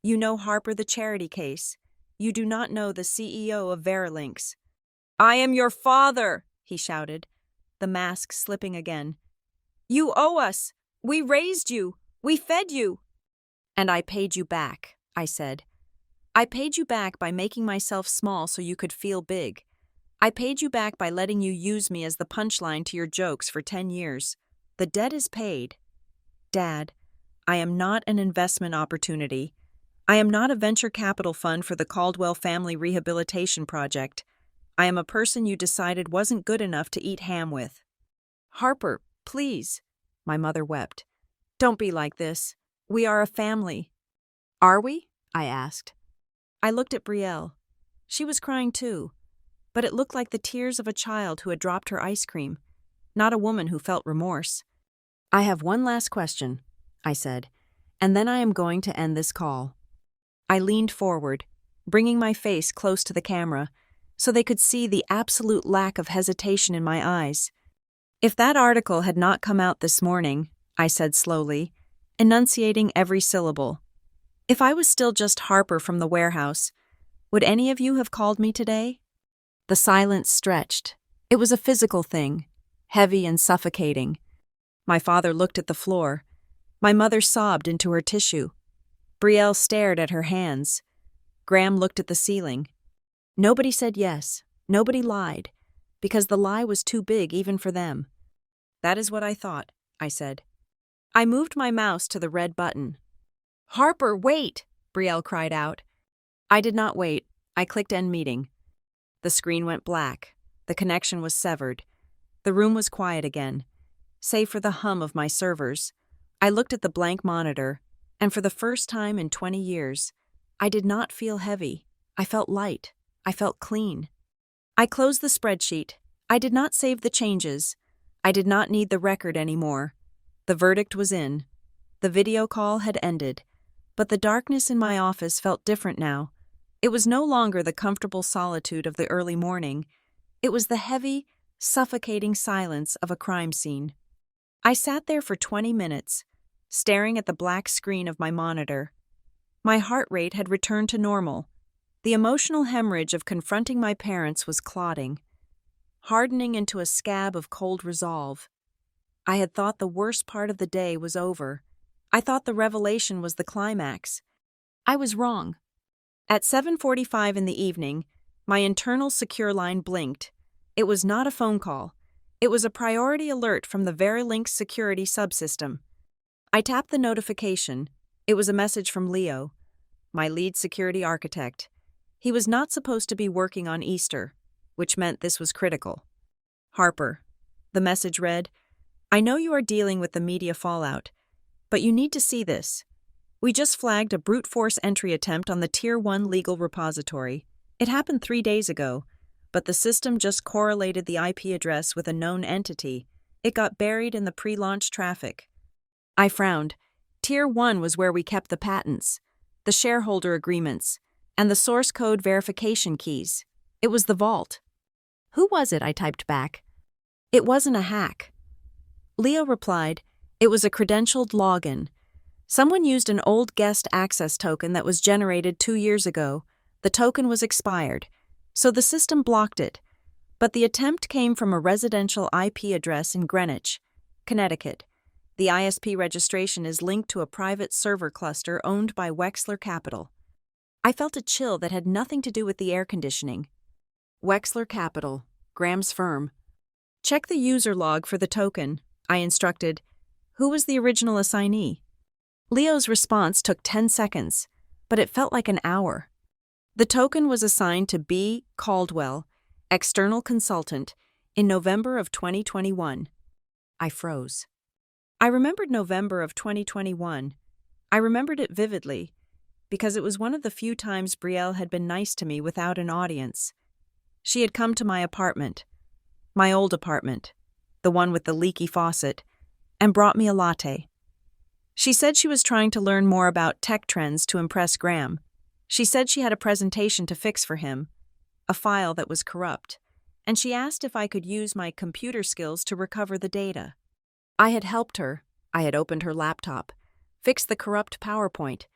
You know Harper the charity case. You do not know the CEO of Verilinks. I am your father, he shouted. the mask slipping again. "You owe us! We raised you! We fed you!" "And I paid you back," I said. "I paid you back by making myself small so you could feel big. I paid you back by letting you use me as the punchline to your jokes for 10 years. The debt is paid. Dad, I am not an investment opportunity. I am not a venture capital fund for the Caldwell Family Rehabilitation Project. I am a person you decided wasn't good enough to eat ham with." "Harper, please," my mother wept. "Don't be like this. We are a family." "Are we?" I asked. I looked at Brielle. She was crying too, but it looked like the tears of a child who had dropped her ice cream, not a woman who felt remorse. "I have one last question," I said, "and then I am going to end this call." I leaned forward, bringing my face close to the camera, so they could see the absolute lack of hesitation in my eyes. "If that article had not come out this morning," I said slowly, enunciating every syllable, "if I was still just Harper from the warehouse, would any of you have called me today?" The silence stretched. It was a physical thing, heavy and suffocating. My father looked at the floor. My mother sobbed into her tissue. Brielle stared at her hands. Graham looked at the ceiling. Nobody said yes. Nobody lied, because the lie was too big even for them. "That is what I thought," I said. I moved my mouse to the red button. "Harper, wait!" Brielle cried out. I did not wait. I clicked end meeting. The screen went black. The connection was severed. The room was quiet again, save for the hum of my servers. I looked at the blank monitor, and for the first time in 20 years, I did not feel heavy. I felt light. I felt clean. I closed the spreadsheet. I did not save the changes. I did not need the record anymore. The verdict was in. The video call had ended, but the darkness in my office felt different now. It was no longer the comfortable solitude of the early morning. It was the heavy, suffocating silence of a crime scene. I sat there for 20 minutes, staring at the black screen of my monitor. My heart rate had returned to normal. The emotional hemorrhage of confronting my parents was clotting, hardening into a scab of cold resolve. I had thought the worst part of the day was over. I thought the revelation was the climax. I was wrong. At 7:45 in the evening, my internal secure line blinked. It was not a phone call. It was a priority alert from the Verilink security subsystem. I tapped the notification. It was a message from Leo, my lead security architect. He was not supposed to be working on Easter, which meant this was critical. "Harper," the message read, "I know you are dealing with the media fallout, but you need to see this. We just flagged a brute force entry attempt on the Tier 1 legal repository. It happened 3 days ago, but the system just correlated the IP address with a known entity. It got buried in the pre-launch traffic." I frowned. Tier 1 was where we kept the patents, the shareholder agreements, and the source code verification keys. It was the vault. "Who was it?" I typed back. "It wasn't a hack." Leo replied, "It was a credentialed login. Someone used an old guest access token that was generated 2 years ago. The token was expired, so the system blocked it. But the attempt came from a residential IP address in Greenwich, Connecticut. The ISP registration is linked to a private server cluster owned by Wexler Capital." I felt a chill that had nothing to do with the air conditioning. Wexler Capital, Graham's firm. "Check the user log for the token," I instructed. "Who was the original assignee?" Leo's response took 10 seconds, but it felt like an hour. The token was assigned to B. Caldwell, external consultant, in November of 2021. I froze. I remembered November of 2021. I remembered it vividly, because it was one of the few times Brielle had been nice to me without an audience. She had come to my apartment, my old apartment, the one with the leaky faucet, and brought me a latte. She said she was trying to learn more about tech trends to impress Graham. She said she had a presentation to fix for him, a file that was corrupt, and she asked if I could use my computer skills to recover the data. I had helped her. I had opened her laptop, fixed the corrupt PowerPoint,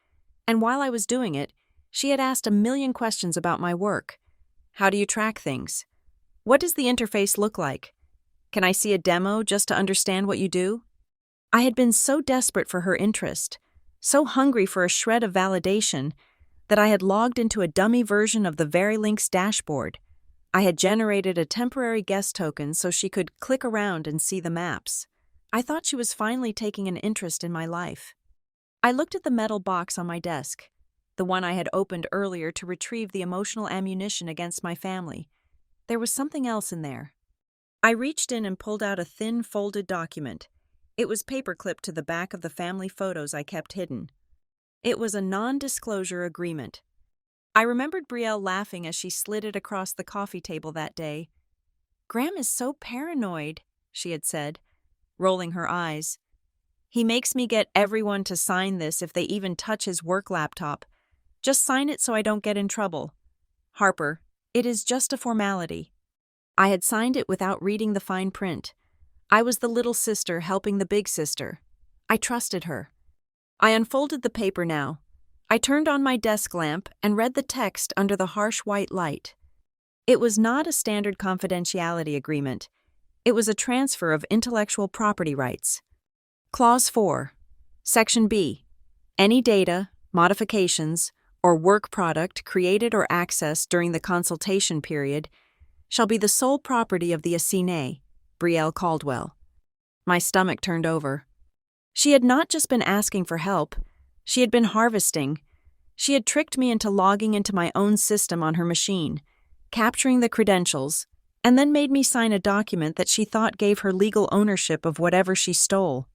and while I was doing it, she had asked a million questions about my work. How do you track things? What does the interface look like? Can I see a demo just to understand what you do? I had been so desperate for her interest, so hungry for a shred of validation, that I had logged into a dummy version of the Verylink's dashboard. I had generated a temporary guest token so she could click around and see the maps. I thought she was finally taking an interest in my life. I looked at the metal box on my desk, the one I had opened earlier to retrieve the emotional ammunition against my family. There was something else in there. I reached in and pulled out a thin, folded document. It was paperclipped to the back of the family photos I kept hidden. It was a non-disclosure agreement. I remembered Brielle laughing as she slid it across the coffee table that day. "Graham is so paranoid," she had said, rolling her eyes. "He makes me get everyone to sign this if they even touch his work laptop. Just sign it so I don't get in trouble. Harper, it is just a formality." I had signed it without reading the fine print. I was the little sister helping the big sister. I trusted her. I unfolded the paper now. I turned on my desk lamp and read the text under the harsh white light. It was not a standard confidentiality agreement. It was a transfer of intellectual property rights. Clause 4. Section B. Any data, modifications, or work product created or accessed during the consultation period shall be the sole property of the assignee, Brielle Caldwell. My stomach turned over. She had not just been asking for help, she had been harvesting. She had tricked me into logging into my own system on her machine, capturing the credentials, and then made me sign a document that she thought gave her legal ownership of whatever she stole.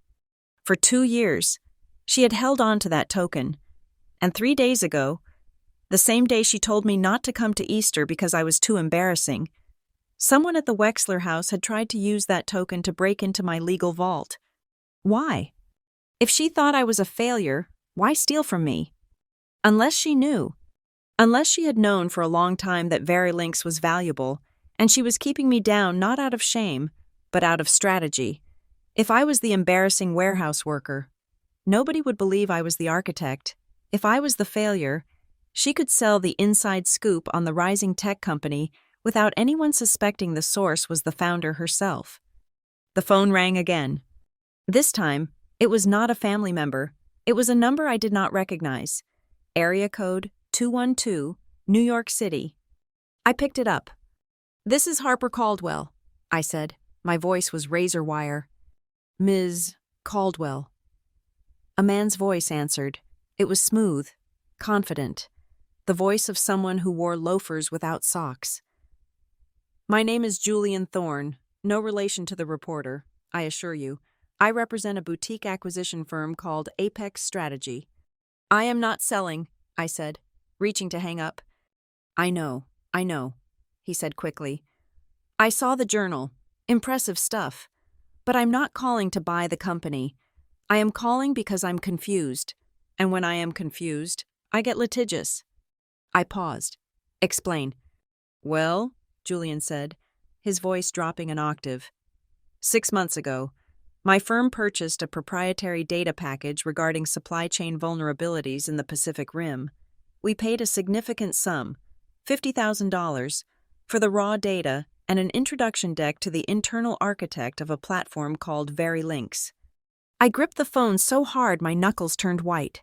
For 2 years, she had held on to that token, and 3 days ago, the same day she told me not to come to Easter because I was too embarrassing, someone at the Wexler house had tried to use that token to break into my legal vault. Why? If she thought I was a failure, why steal from me? Unless she knew. Unless she had known for a long time that Verylinks was valuable, and she was keeping me down not out of shame, but out of strategy. If I was the embarrassing warehouse worker, nobody would believe I was the architect. If I was the failure, she could sell the inside scoop on the rising tech company without anyone suspecting the source was the founder herself. The phone rang again. This time, it was not a family member. It was a number I did not recognize. Area code 212, New York City. I picked it up. "This is Harper Caldwell," I said. My voice was razor wire. "Ms. Caldwell." A man's voice answered. It was smooth, confident, the voice of someone who wore loafers without socks. "My name is Julian Thorne, no relation to the reporter, I assure you. I represent a boutique acquisition firm called Apex Strategy." "I am not selling," I said, reaching to hang up. I know, he said quickly. "I saw the journal. Impressive stuff. But I'm not calling to buy the company. I am calling because I'm confused. And when I am confused, I get litigious." I paused. "Explain." "Well," Julian said, his voice dropping an octave. 6 months ago, my firm purchased a proprietary data package regarding supply chain vulnerabilities in the Pacific Rim. We paid a significant sum, $50,000, for the raw data and an introduction deck to the internal architect of a platform called Verylinks. I gripped the phone so hard my knuckles turned white.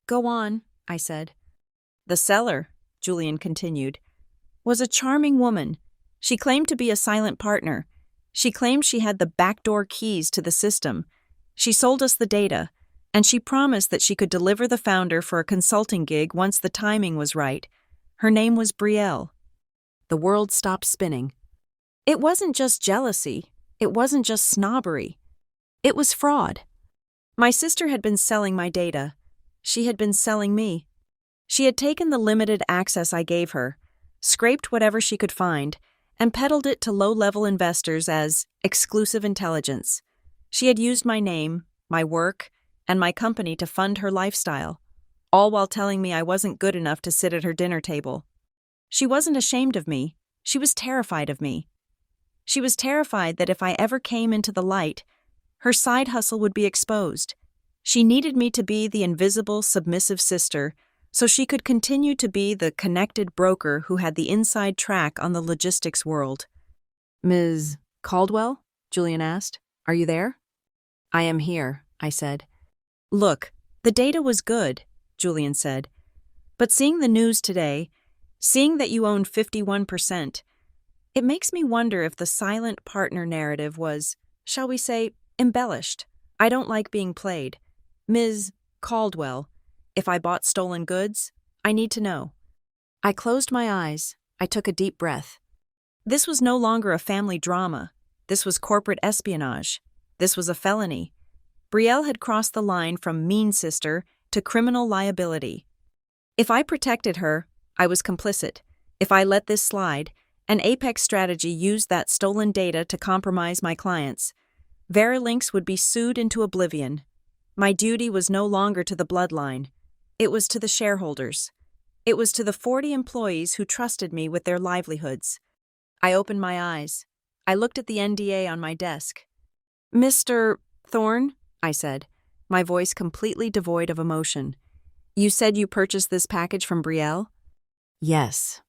"Go on," I said. "The seller," Julian continued, "was a charming woman. She claimed to be a silent partner. She claimed she had the backdoor keys to the system. She sold us the data, and she promised that she could deliver the founder for a consulting gig once the timing was right. Her name was Brielle." The world stopped spinning. It wasn't just jealousy. It wasn't just snobbery. It was fraud. My sister had been selling my data. She had been selling me. She had taken the limited access I gave her, scraped whatever she could find, and peddled it to low-level investors as exclusive intelligence. She had used my name, my work, and my company to fund her lifestyle, all while telling me I wasn't good enough to sit at her dinner table. She wasn't ashamed of me. She was terrified of me. She was terrified that if I ever came into the light, her side hustle would be exposed. She needed me to be the invisible, submissive sister so she could continue to be the connected broker who had the inside track on the logistics world. "Ms. Caldwell?" Julian asked. "Are you there?" "I am here," I said. "Look, the data was good," Julian said. "But seeing the news today, seeing that you own 51%, it makes me wonder if the silent partner narrative was, shall we say, embellished. I don't like being played. Ms. Caldwell, if I bought stolen goods, I need to know." I closed my eyes. I took a deep breath. This was no longer a family drama. This was corporate espionage. This was a felony. Brielle had crossed the line from mean sister to criminal liability. If I protected her, I was complicit. If I let this slide, an Apex strategy used that stolen data to compromise my clients. Verilinks would be sued into oblivion. My duty was no longer to the bloodline. It was to the shareholders. It was to the 40 employees who trusted me with their livelihoods. I opened my eyes. I looked at the NDA on my desk. "Mr. Thorne," I said, my voice completely devoid of emotion. "You said you purchased this package from Brielle?" "Yes."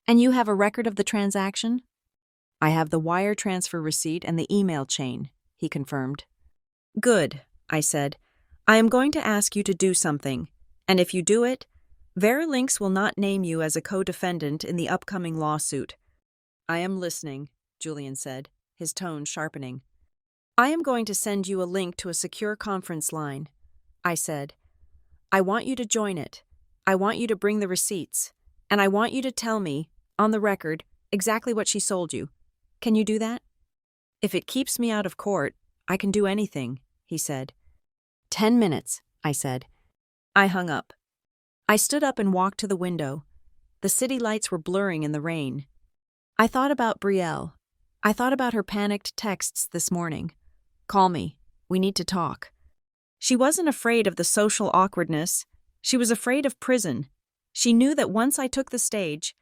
"And you have a record of the transaction?" "I have the wire transfer receipt and the email chain," he confirmed. "Good," I said. "I am going to ask you to do something, and if you do it, Verilinks will not name you as a co-defendant in the upcoming lawsuit." "I am listening," Julian said, his tone sharpening. "I am going to send you a link to a secure conference line," I said. "I want you to join it. I want you to bring the receipts, and I want you to tell me, on the record, exactly what she sold you. Can you do that?" "If it keeps me out of court, I can do anything," he said. 10 minutes, I said. I hung up. I stood up and walked to the window. The city lights were blurring in the rain. I thought about Brielle. I thought about her panicked texts this morning. "Call me. We need to talk." She wasn't afraid of the social awkwardness. She was afraid of prison. She knew that once I took the stage,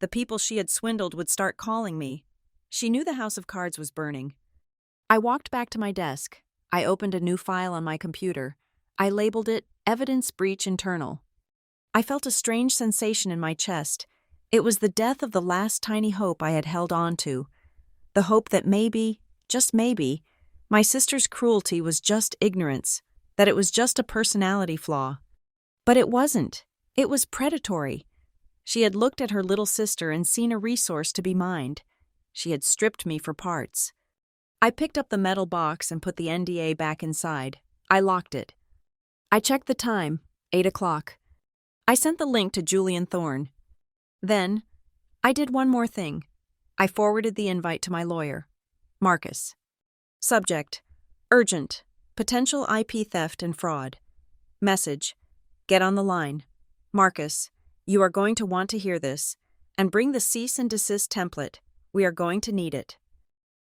the people she had swindled would start calling me. She knew the house of cards was burning. I walked back to my desk. I opened a new file on my computer. I labeled it Evidence Breach Internal. I felt a strange sensation in my chest. It was the death of the last tiny hope I had held on to. The hope that maybe, just maybe, my sister's cruelty was just ignorance, that it was just a personality flaw. But it wasn't. It was predatory. She had looked at her little sister and seen a resource to be mined. She had stripped me for parts. I picked up the metal box and put the NDA back inside. I locked it. I checked the time, 8 o'clock. I sent the link to Julian Thorne. Then, I did one more thing. I forwarded the invite to my lawyer, Marcus. Subject: Urgent. Potential IP theft and fraud. Message: Get on the line. Marcus, you are going to want to hear this, and bring the cease and desist template. We are going to need it.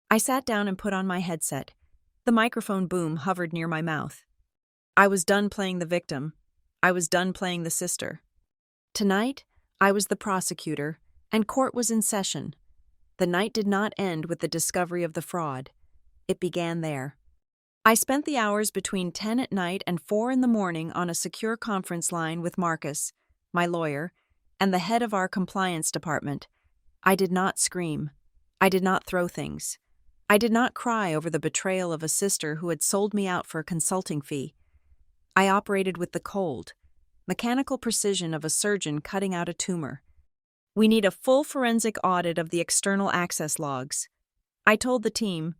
I sat down and put on my headset. The microphone boom hovered near my mouth. I was done playing the victim. I was done playing the sister. Tonight, I was the prosecutor, and court was in session. The night did not end with the discovery of the fraud. It began there. I spent the hours between 10 at night and 4 in the morning on a secure conference line with Marcus, my lawyer, and the head of our compliance department. I did not scream. I did not throw things. I did not cry over the betrayal of a sister who had sold me out for a consulting fee. I operated with the cold, mechanical precision of a surgeon cutting out a tumor. We need a full forensic audit of the external access logs. I told the team,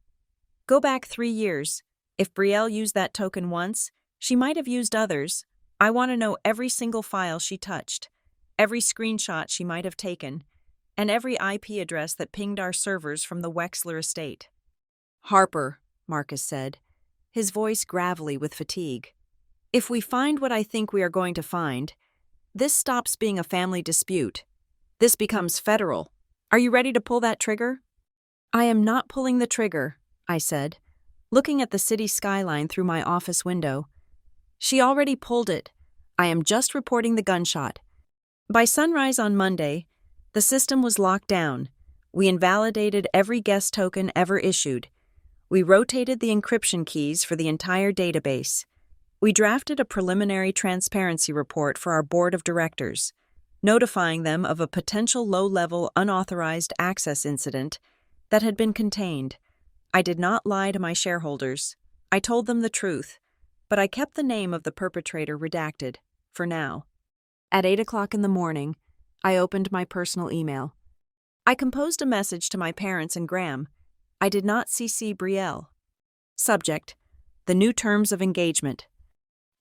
go back 3 years. If Brielle used that token once, she might have used others. I want to know every single file she touched, every screenshot she might have taken, and every IP address that pinged our servers from the Wexler estate. Harper, Marcus said, his voice gravelly with fatigue. If we find what I think we are going to find, this stops being a family dispute. This becomes federal. Are you ready to pull that trigger? I am not pulling the trigger, I said, looking at the city skyline through my office window. She already pulled it. I am just reporting the gunshot. By sunrise on Monday, the system was locked down. We invalidated every guest token ever issued. We rotated the encryption keys for the entire database. We drafted a preliminary transparency report for our board of directors, notifying them of a potential low-level unauthorized access incident that had been contained. I did not lie to my shareholders. I told them the truth, but I kept the name of the perpetrator redacted, for now. At 8 o'clock in the morning, I opened my personal email. I composed a message to my parents and Graham. I did not CC Brielle. Subject: the new terms of engagement.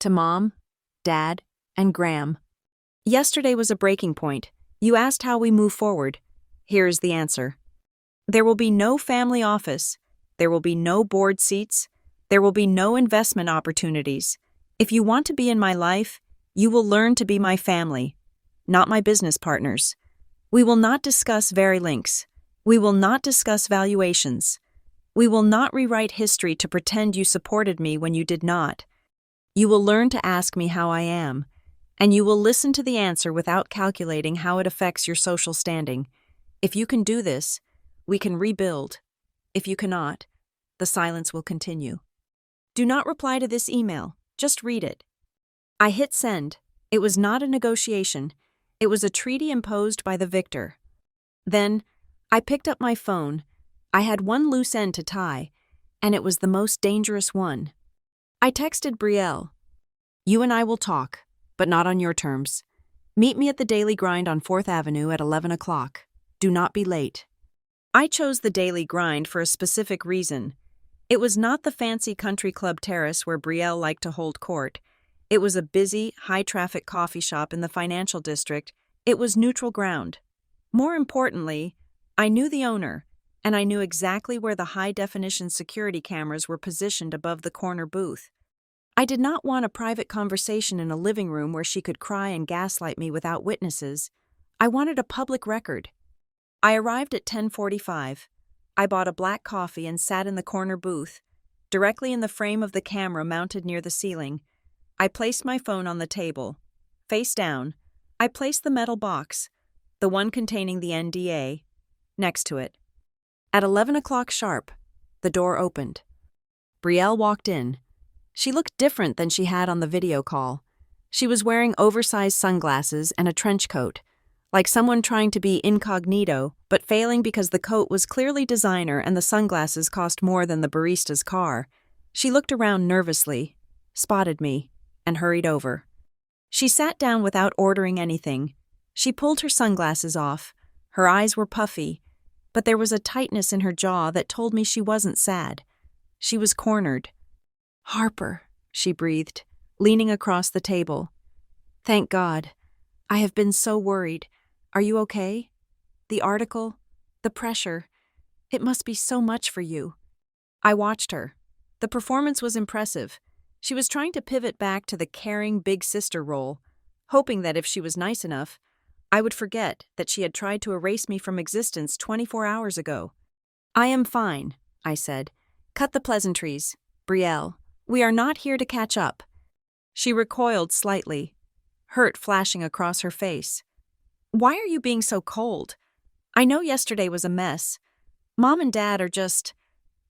To Mom, Dad, and Graham. Yesterday was a breaking point. You asked how we move forward. Here is the answer. There will be no family office. There will be no board seats. There will be no investment opportunities. If you want to be in my life, you will learn to be my family, not my business partners. We will not discuss links. We will not discuss valuations. We will not rewrite history to pretend you supported me when you did not. You will learn to ask me how I am, and you will listen to the answer without calculating how it affects your social standing. If you can do this, we can rebuild. If you cannot, the silence will continue. Do not reply to this email. Just read it. I hit send. It was not a negotiation. It was a treaty imposed by the victor. Then, I picked up my phone. I had one loose end to tie, and it was the most dangerous one. I texted Brielle. You and I will talk, but not on your terms. Meet me at the Daily Grind on 4th Avenue at 11 o'clock. Do not be late. I chose the Daily Grind for a specific reason. It was not the fancy country club terrace where Brielle liked to hold court. It was a busy, high-traffic coffee shop in the financial district. It was neutral ground. More importantly, I knew the owner, and I knew exactly where the high-definition security cameras were positioned above the corner booth. I did not want a private conversation in a living room where she could cry and gaslight me without witnesses. I wanted a public record. I arrived at 10:45. I bought a black coffee and sat in the corner booth, directly in the frame of the camera mounted near the ceiling. I placed my phone on the table. Face down, I placed the metal box, the one containing the NDA, next to it. At 11 o'clock sharp, the door opened. Brielle walked in. She looked different than she had on the video call. She was wearing oversized sunglasses and a trench coat, like someone trying to be incognito, but failing because the coat was clearly designer and the sunglasses cost more than the barista's car. She looked around nervously, spotted me, and hurried over. She sat down without ordering anything. She pulled her sunglasses off. Her eyes were puffy, but there was a tightness in her jaw that told me she wasn't sad. She was cornered. "Harper," she breathed, leaning across the table. "Thank God. I have been so worried. Are you okay? The article, the pressure, it must be so much for you." I watched her. The performance was impressive. She was trying to pivot back to the caring big sister role, hoping that if she was nice enough, I would forget that she had tried to erase me from existence 24 hours ago. "I am fine," I said. "Cut the pleasantries. Brielle, we are not here to catch up." She recoiled slightly, hurt flashing across her face. "Why are you being so cold? I know yesterday was a mess. Mom and Dad are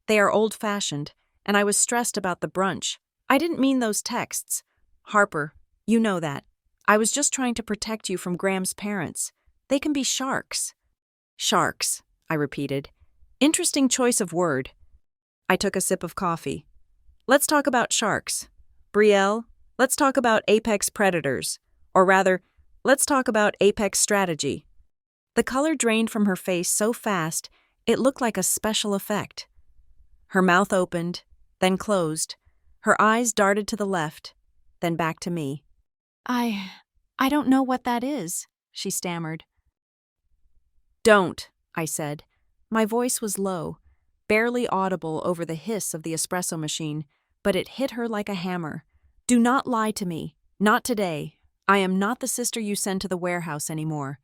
they are old-fashioned, and I was stressed about the brunch. I didn't mean those texts. Harper, you know that. I was just trying to protect you from Graham's parents. They can be sharks." "Sharks," I repeated. Interesting choice of word. I took a sip of coffee. "Let's talk about sharks. Brielle, let's talk about apex predators. Or rather, let's talk about apex strategy." The color drained from her face so fast, it looked like a special effect. Her mouth opened, then closed. Her eyes darted to the left, then back to me. I don't know what that is," she stammered. "Don't," I said. My voice was low, barely audible over the hiss of the espresso machine, but it hit her like a hammer. "Do not lie to me. Not today. I am not the sister you send to the warehouse anymore.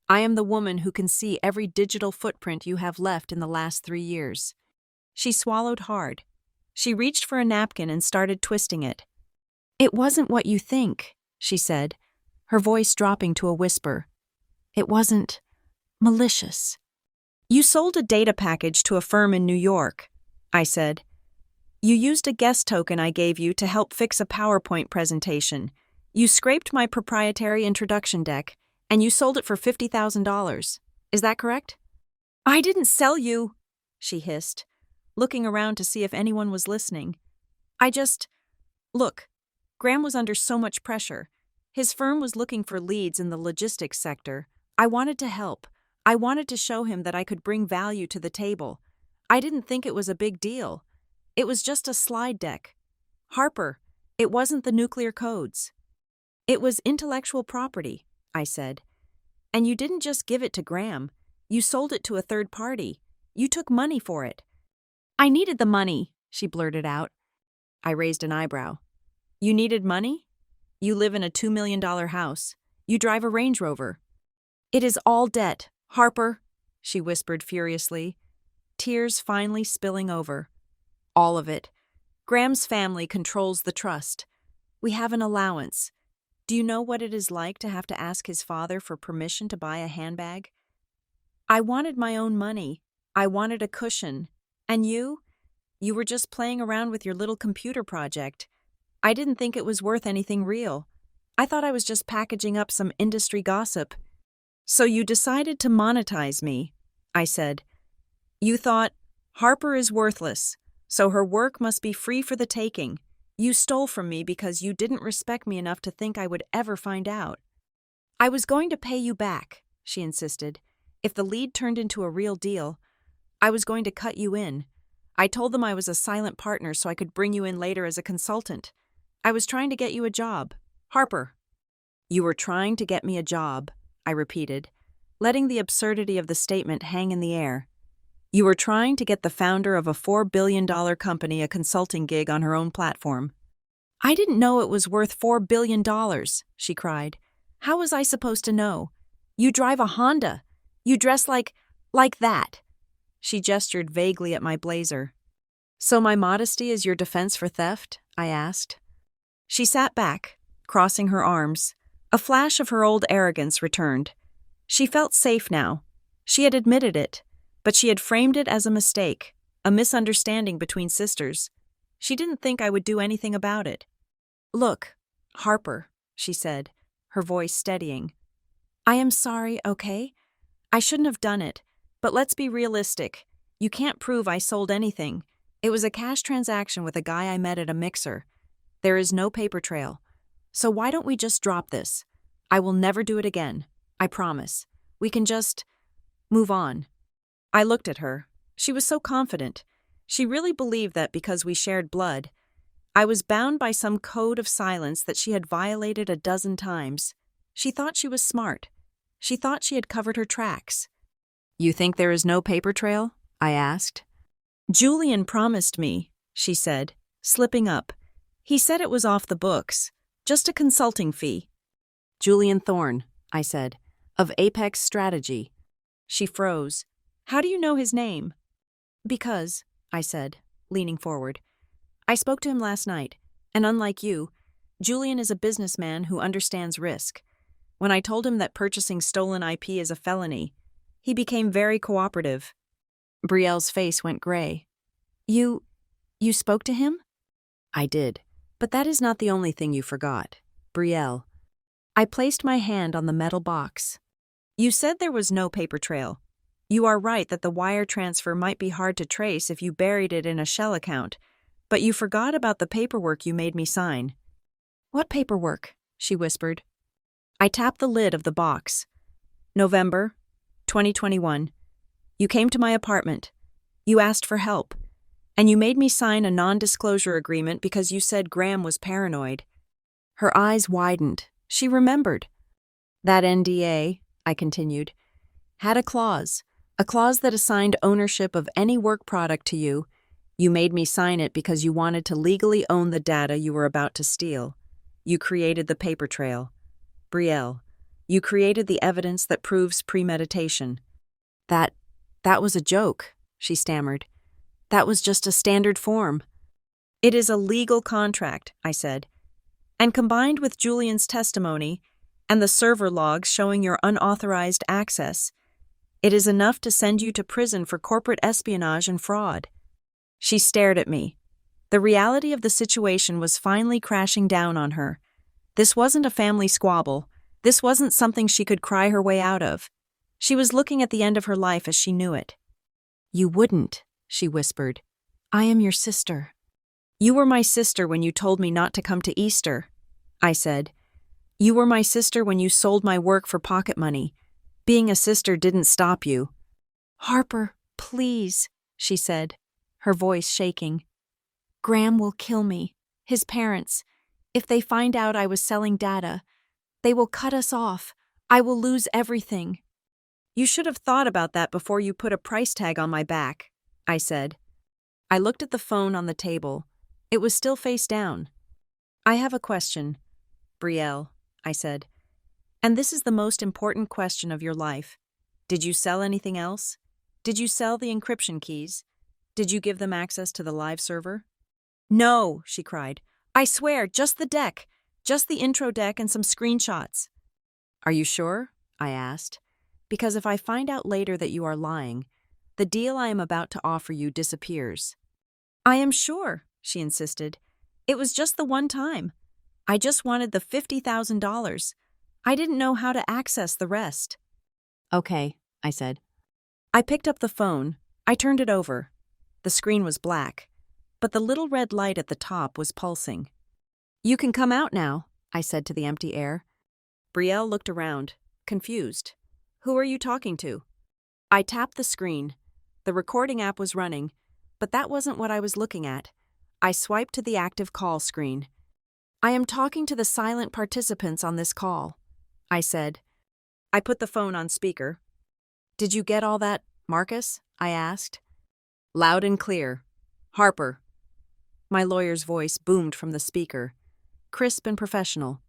I am the woman who can see every digital footprint you have left in the last 3 years." She swallowed hard. She reached for a napkin and started twisting it. "It wasn't what you think," she said, her voice dropping to a whisper. "It wasn't malicious." "You sold a data package to a firm in New York," I said. "You used a guest token I gave you to help fix a PowerPoint presentation. You scraped my proprietary introduction deck, and you sold it for $50,000. Is that correct?" "I didn't sell you," she hissed. looking around to see if anyone was listening. Look, Graham was under so much pressure. His firm was looking for leads in the logistics sector. I wanted to help. I wanted to show him that I could bring value to the table. I didn't think it was a big deal. It was just a slide deck. Harper, it wasn't the nuclear codes. It was intellectual property, I said. And you didn't just give it to Graham. You sold it to a third party. You took money for it. I needed the money, she blurted out. I raised an eyebrow. You needed money? You live in a $2 million house. You drive a Range Rover. It is all debt, Harper, she whispered furiously, tears finally spilling over. All of it. Graham's family controls the trust. We have an allowance. Do you know what it is like to have to ask his father for permission to buy a handbag? I wanted my own money. I wanted a cushion. And you? You were just playing around with your little computer project. I didn't think it was worth anything real. I thought I was just packaging up some industry gossip. So you decided to monetize me, I said. You thought, Harper is worthless, so her work must be free for the taking. You stole from me because you didn't respect me enough to think I would ever find out. I was going to pay you back, she insisted. If the lead turned into a real deal, I was going to cut you in. I told them I was a silent partner so I could bring you in later as a consultant. I was trying to get you a job. Harper. You were trying to get me a job, I repeated, letting the absurdity of the statement hang in the air. You were trying to get the founder of a $4 billion company a consulting gig on her own platform. I didn't know it was worth $4 billion, she cried. How was I supposed to know? You drive a Honda. You dress like that. She gestured vaguely at my blazer. So my modesty is your defense for theft? I asked. She sat back, crossing her arms. A flash of her old arrogance returned. She felt safe now. She had admitted it, but she had framed it as a mistake, a misunderstanding between sisters. She didn't think I would do anything about it. Look, Harper, she said, her voice steadying. I am sorry, okay? I shouldn't have done it, but let's be realistic. You can't prove I sold anything. It was a cash transaction with a guy I met at a mixer. There is no paper trail. So why don't we just drop this? I will never do it again. I promise. We can just move on. I looked at her. She was so confident. She really believed that because we shared blood, I was bound by some code of silence that she had violated a dozen times. She thought she was smart. She thought she had covered her tracks. You think there is no paper trail? I asked. Julian promised me, she said, slipping up. He said it was off the books. Just a consulting fee. Julian Thorne, I said, of Apex Strategy. She froze. How do you know his name? Because, I said, leaning forward. I spoke to him last night, and unlike you, Julian is a businessman who understands risk. When I told him that purchasing stolen IP is a felony, he became very cooperative. Brielle's face went gray. You spoke to him? I did. But that is not the only thing you forgot. Brielle. I placed my hand on the metal box. You said there was no paper trail. You are right that the wire transfer might be hard to trace if you buried it in a shell account, but you forgot about the paperwork you made me sign. What paperwork? She whispered. I tapped the lid of the box. November, 2021. You came to my apartment. You asked for help. And you made me sign a non-disclosure agreement because you said Graham was paranoid. Her eyes widened. She remembered. That NDA, I continued, had a clause that assigned ownership of any work product to you. You made me sign it because you wanted to legally own the data you were about to steal. You created the paper trail. Brielle, you created the evidence that proves premeditation. That was a joke, she stammered. That was just a standard form. It is a legal contract, I said. And combined with Julian's testimony and the server logs showing your unauthorized access, it is enough to send you to prison for corporate espionage and fraud. She stared at me. The reality of the situation was finally crashing down on her. This wasn't a family squabble. This wasn't something she could cry her way out of. She was looking at the end of her life as she knew it. You wouldn't, she whispered. I am your sister. You were my sister when you told me not to come to Easter, I said. You were my sister when you sold my work for pocket money. Being a sister didn't stop you. Harper, please, she said, her voice shaking. Graham will kill me. His parents. If they find out I was selling data, they will cut us off. I will lose everything. You should have thought about that before you put a price tag on my back, I said. I looked at the phone on the table. It was still face down. I have a question, Brielle, I said. And this is the most important question of your life. Did you sell anything else? Did you sell the encryption keys? Did you give them access to the live server? No, she cried. I swear, just the deck. Just the intro deck and some screenshots. Are you sure? I asked. Because if I find out later that you are lying, the deal I am about to offer you disappears. I am sure, she insisted. It was just the one time. I just wanted the $50,000. I didn't know how to access the rest. Okay, I said. I picked up the phone. I turned it over. The screen was black, but the little red light at the top was pulsing. You can come out now, I said to the empty air. Brielle looked around, confused. Who are you talking to? I tapped the screen. The recording app was running, but that wasn't what I was looking at. I swiped to the active call screen. I am talking to the silent participants on this call, I said. I put the phone on speaker. Did you get all that, Marcus? I asked. Loud and clear. Harper. My lawyer's voice boomed from the speaker, crisp and professional.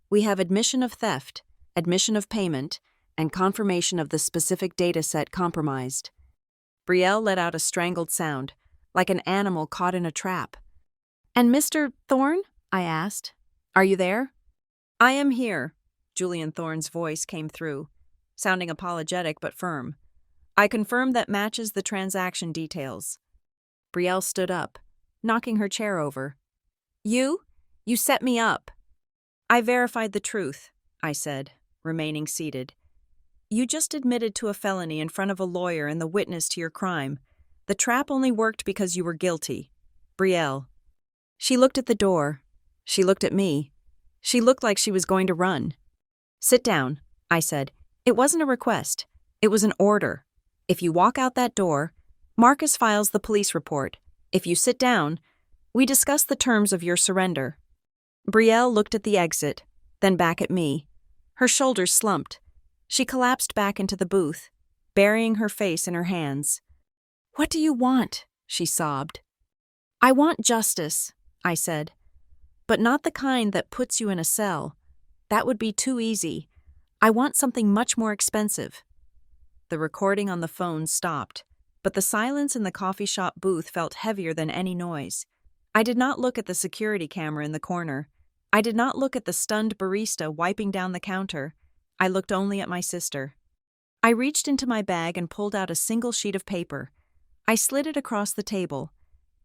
We have admission of theft, admission of payment, and confirmation of the specific data set compromised. Brielle let out a strangled sound, like an animal caught in a trap. And Mr. Thorne? I asked. Are you there? I am here, Julian Thorne's voice came through, sounding apologetic but firm. I confirm that matches the transaction details. Brielle stood up, knocking her chair over. You set me up. I verified the truth, I said, remaining seated. You just admitted to a felony in front of a lawyer and the witness to your crime. The trap only worked because you were guilty. Brielle. She looked at the door. She looked at me. She looked like she was going to run. Sit down, I said. It wasn't a request. It was an order. If you walk out that door, Marcus files the police report. If you sit down, we discuss the terms of your surrender. Brielle looked at the exit, then back at me. Her shoulders slumped. She collapsed back into the booth, burying her face in her hands. What do you want? She sobbed. I want justice, I said. But not the kind that puts you in a cell. That would be too easy. I want something much more expensive. The recording on the phone stopped, but the silence in the coffee shop booth felt heavier than any noise. I did not look at the security camera in the corner. I did not look at the stunned barista wiping down the counter. I looked only at my sister. I reached into my bag and pulled out a single sheet of paper. I slid it across the table.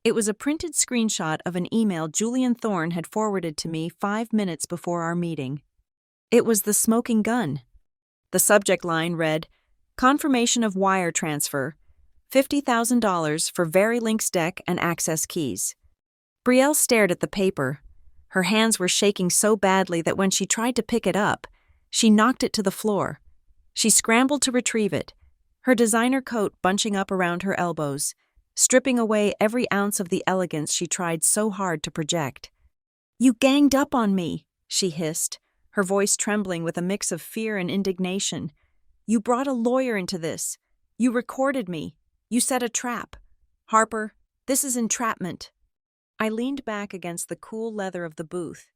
It was a printed screenshot of an email Julian Thorne had forwarded to me 5 minutes before our meeting. It was the smoking gun. The subject line read, Confirmation of wire transfer, $50,000 for Verilinks deck and access keys. Brielle stared at the paper. Her hands were shaking so badly that when she tried to pick it up, she knocked it to the floor. She scrambled to retrieve it, her designer coat bunching up around her elbows, stripping away every ounce of the elegance she tried so hard to project. You ganged up on me, she hissed, her voice trembling with a mix of fear and indignation. You brought a lawyer into this. You recorded me. You set a trap. Harper, this is entrapment. I leaned back against the cool leather of the booth.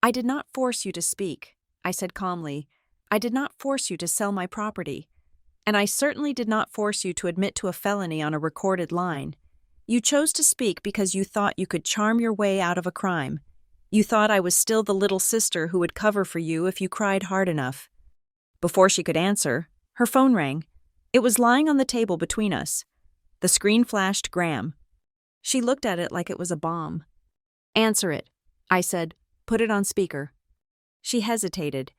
I did not force you to speak, I said calmly. I did not force you to sell my property. And I certainly did not force you to admit to a felony on a recorded line. You chose to speak because you thought you could charm your way out of a crime. You thought I was still the little sister who would cover for you if you cried hard enough. Before she could answer, her phone rang. It was lying on the table between us. The screen flashed Graham. She looked at it like it was a bomb. Answer it, I said. Put it on speaker. She hesitated,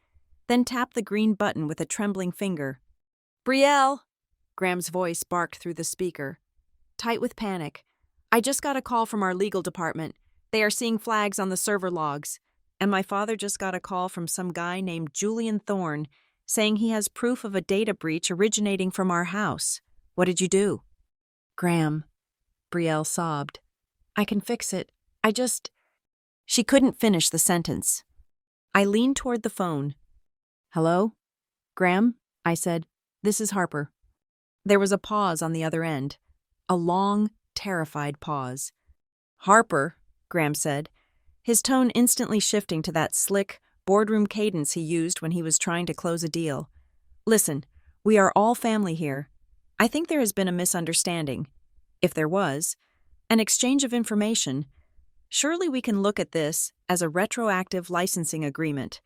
then tapped the green button with a trembling finger. Brielle! Graham's voice barked through the speaker. Tight with panic, I just got a call from our legal department. They are seeing flags on the server logs. And my father just got a call from some guy named Julian Thorne saying he has proof of a data breach originating from our house. What did you do? Graham, Brielle sobbed. I can fix it. She couldn't finish the sentence. I leaned toward the phone. Hello? Graham? I said. This is Harper. There was a pause on the other end. A long, terrified pause. Harper, Graham said, his tone instantly shifting to that slick, boardroom cadence he used when he was trying to close a deal. Listen, we are all family here. I think there has been a misunderstanding. If there was, an exchange of information. Surely we can look at this as a retroactive licensing agreement.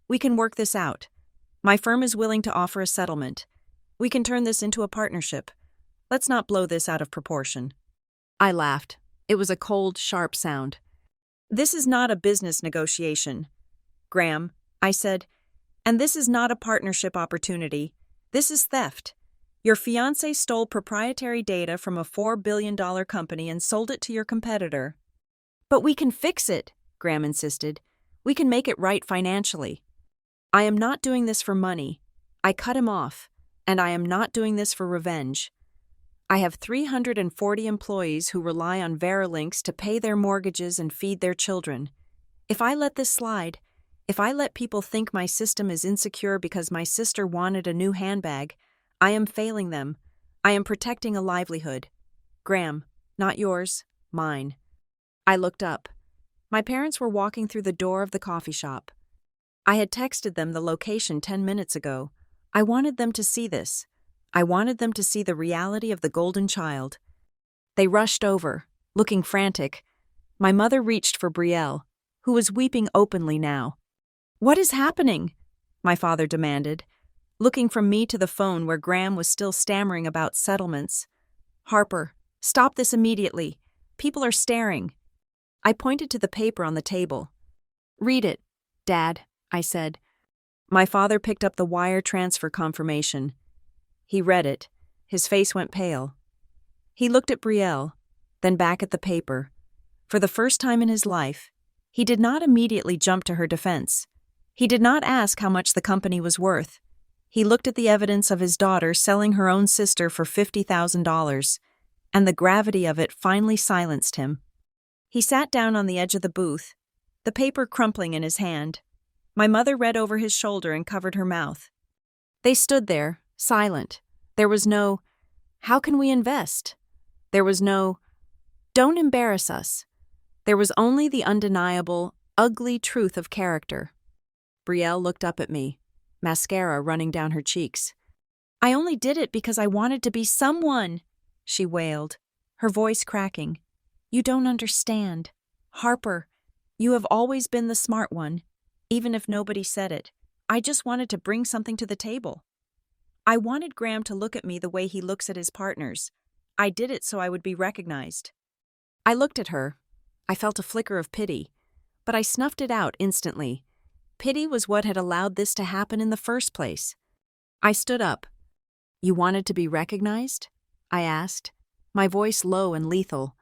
We can work this out. My firm is willing to offer a settlement. We can turn this into a partnership. Let's not blow this out of proportion. I laughed. It was a cold, sharp sound. This is not a business negotiation, Graham, I said, and this is not a partnership opportunity. This is theft. Your fiancé stole proprietary data from a $4 billion company and sold it to your competitor. But we can fix it, Graham insisted. We can make it right financially. I am not doing this for money. I cut him off, and I am not doing this for revenge. I have 340 employees who rely on Verilinks to pay their mortgages and feed their children. If I let this slide, if I let people think my system is insecure because my sister wanted a new handbag, I am failing them. I am protecting a livelihood. Graham, not yours, mine. I looked up. My parents were walking through the door of the coffee shop. I had texted them the location 10 minutes ago. I wanted them to see this. I wanted them to see the reality of the golden child. They rushed over, looking frantic. My mother reached for Brielle, who was weeping openly now. What is happening? My father demanded, looking from me to the phone where Graham was still stammering about settlements. Harper, stop this immediately. People are staring. I pointed to the paper on the table. Read it, Dad, I said. My father picked up the wire transfer confirmation. He read it. His face went pale. He looked at Brielle, then back at the paper. For the first time in his life, he did not immediately jump to her defense. He did not ask how much the company was worth. He looked at the evidence of his daughter selling her own sister for $50,000, and the gravity of it finally silenced him. He sat down on the edge of the booth, the paper crumpling in his hand. My mother read over his shoulder and covered her mouth. They stood there, silent. There was no, how can we invest? There was no, don't embarrass us. There was only the undeniable, ugly truth of character. Brielle looked up at me, mascara running down her cheeks. I only did it because I wanted to be someone, she wailed, her voice cracking. You don't understand. Harper, you have always been the smart one, even if nobody said it. I just wanted to bring something to the table. I wanted Graham to look at me the way he looks at his partners. I did it so I would be recognized. I looked at her. I felt a flicker of pity, but I snuffed it out instantly. Pity was what had allowed this to happen in the first place. I stood up. You wanted to be recognized? I asked, my voice low and lethal.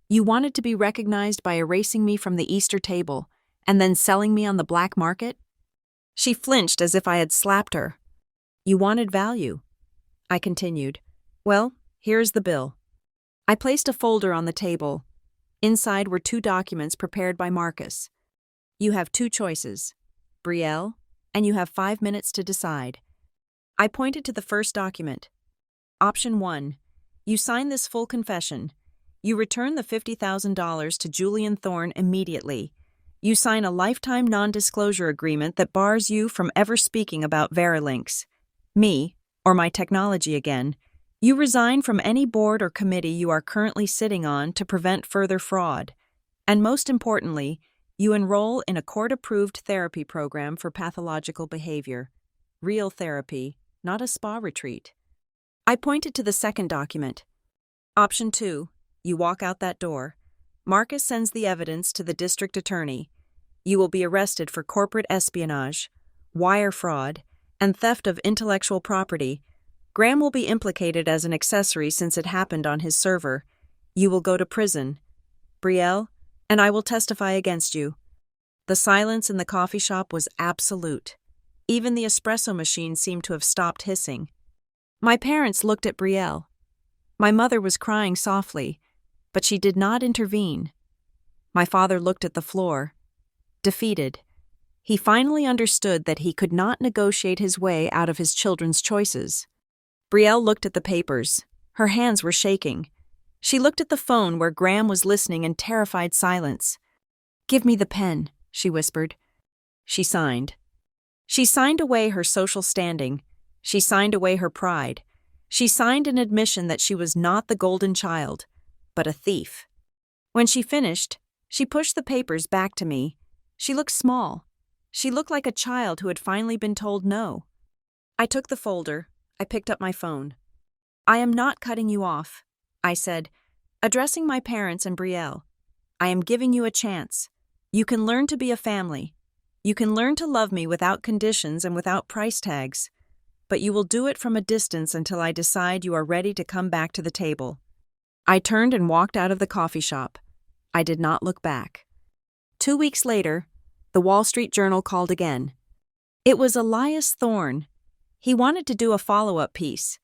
You wanted to be recognized by erasing me from the Easter table and then selling me on the black market? She flinched as if I had slapped her. You wanted value, I continued. Well, here's the bill. I placed a folder on the table. Inside were 2 documents prepared by Marcus. You have 2 choices, Brielle, and you have 5 minutes to decide. I pointed to the first document. Option 1. You sign this full confession. You return the $50,000 to Julian Thorne immediately. You sign a lifetime non-disclosure agreement that bars you from ever speaking about Verilinks, me, or my technology again. You resign from any board or committee you are currently sitting on to prevent further fraud. And most importantly, you enroll in a court-approved therapy program for pathological behavior. Real therapy, not a spa retreat. I pointed to the second document. Option 2. You walk out that door. Marcus sends the evidence to the district attorney. You will be arrested for corporate espionage, wire fraud, and theft of intellectual property. Graham will be implicated as an accessory since it happened on his server. You will go to prison, Brielle, and I will testify against you. The silence in the coffee shop was absolute. Even the espresso machine seemed to have stopped hissing. My parents looked at Brielle. My mother was crying softly, but she did not intervene. My father looked at the floor, defeated. He finally understood that he could not negotiate his way out of his children's choices. Brielle looked at the papers. Her hands were shaking. She looked at the phone where Graham was listening in terrified silence. "Give me the pen," she whispered. She signed. She signed away her social standing. She signed away her pride. She signed an admission that she was not the golden child, but a thief. When she finished, she pushed the papers back to me. She looked small. She looked like a child who had finally been told no. I took the folder. I picked up my phone. "I am not cutting you off," I said, addressing my parents and Brielle. "I am giving you a chance. You can learn to be a family. You can learn to love me without conditions and without price tags. But you will do it from a distance until I decide you are ready to come back to the table." I turned and walked out of the coffee shop. I did not look back. 2 weeks later, the Wall Street Journal called again. It was Elias Thorne. He wanted to do a follow-up piece.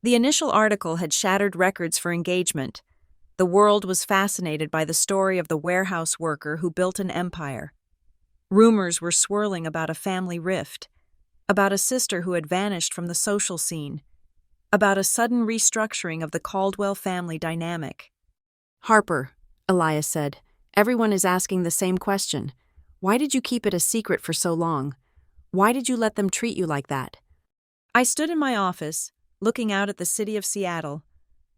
The initial article had shattered records for engagement. The world was fascinated by the story of the warehouse worker who built an empire. Rumors were swirling about a family rift, about a sister who had vanished from the social scene, about a sudden restructuring of the Caldwell family dynamic. "Harper," Elias said, "everyone is asking the same question. Why did you keep it a secret for so long? Why did you let them treat you like that?" I stood in my office, looking out at the city of Seattle.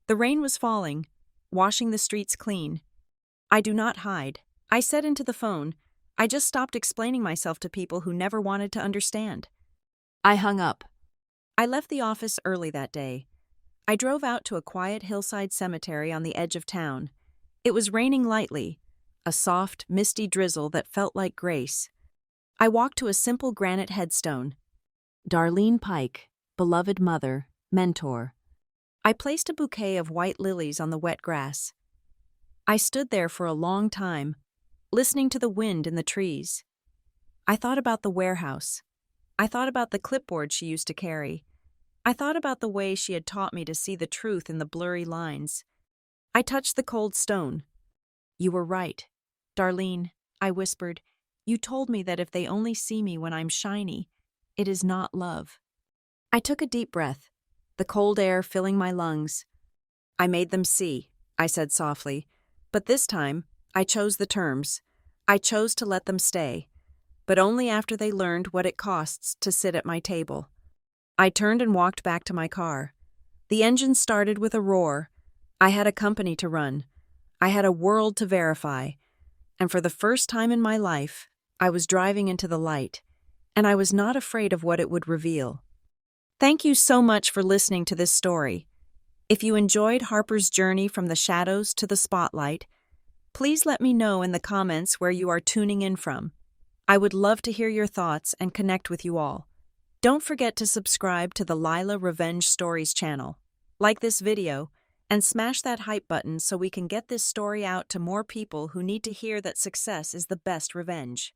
The rain was falling, washing the streets clean. "I do not hide," I said into the phone. I just stopped explaining myself to people who never wanted to understand. I hung up. I left the office early that day. I drove out to a quiet hillside cemetery on the edge of town. It was raining lightly, a soft, misty drizzle that felt like grace. I walked to a simple granite headstone. Darlene Pike, beloved mother, mentor. I placed a bouquet of white lilies on the wet grass. I stood there for a long time, listening to the wind in the trees. I thought about the warehouse. I thought about the clipboard she used to carry. I thought about the way she had taught me to see the truth in the blurry lines. I touched the cold stone. "You were right, Darlene," I whispered. "You told me that if they only see me when I'm shiny, it is not love." I took a deep breath, the cold air filling my lungs. "I made them see," I said softly, but this time I chose the terms. I chose to let them stay, but only after they learned what it costs to sit at my table. I turned and walked back to my car. The engine started with a roar. I had a company to run. I had a world to verify. And for the first time in my life, I was driving into the light, and I was not afraid of what it would reveal. Thank you so much for listening to this story. If you enjoyed Harper's journey from the shadows to the spotlight, please let me know in the comments where you are tuning in from. I would love to hear your thoughts and connect with you all. Don't forget to subscribe to the Lila Revenge Stories channel. Like this video, and smash that hype button so we can get this story out to more people who need to hear that success is the best revenge.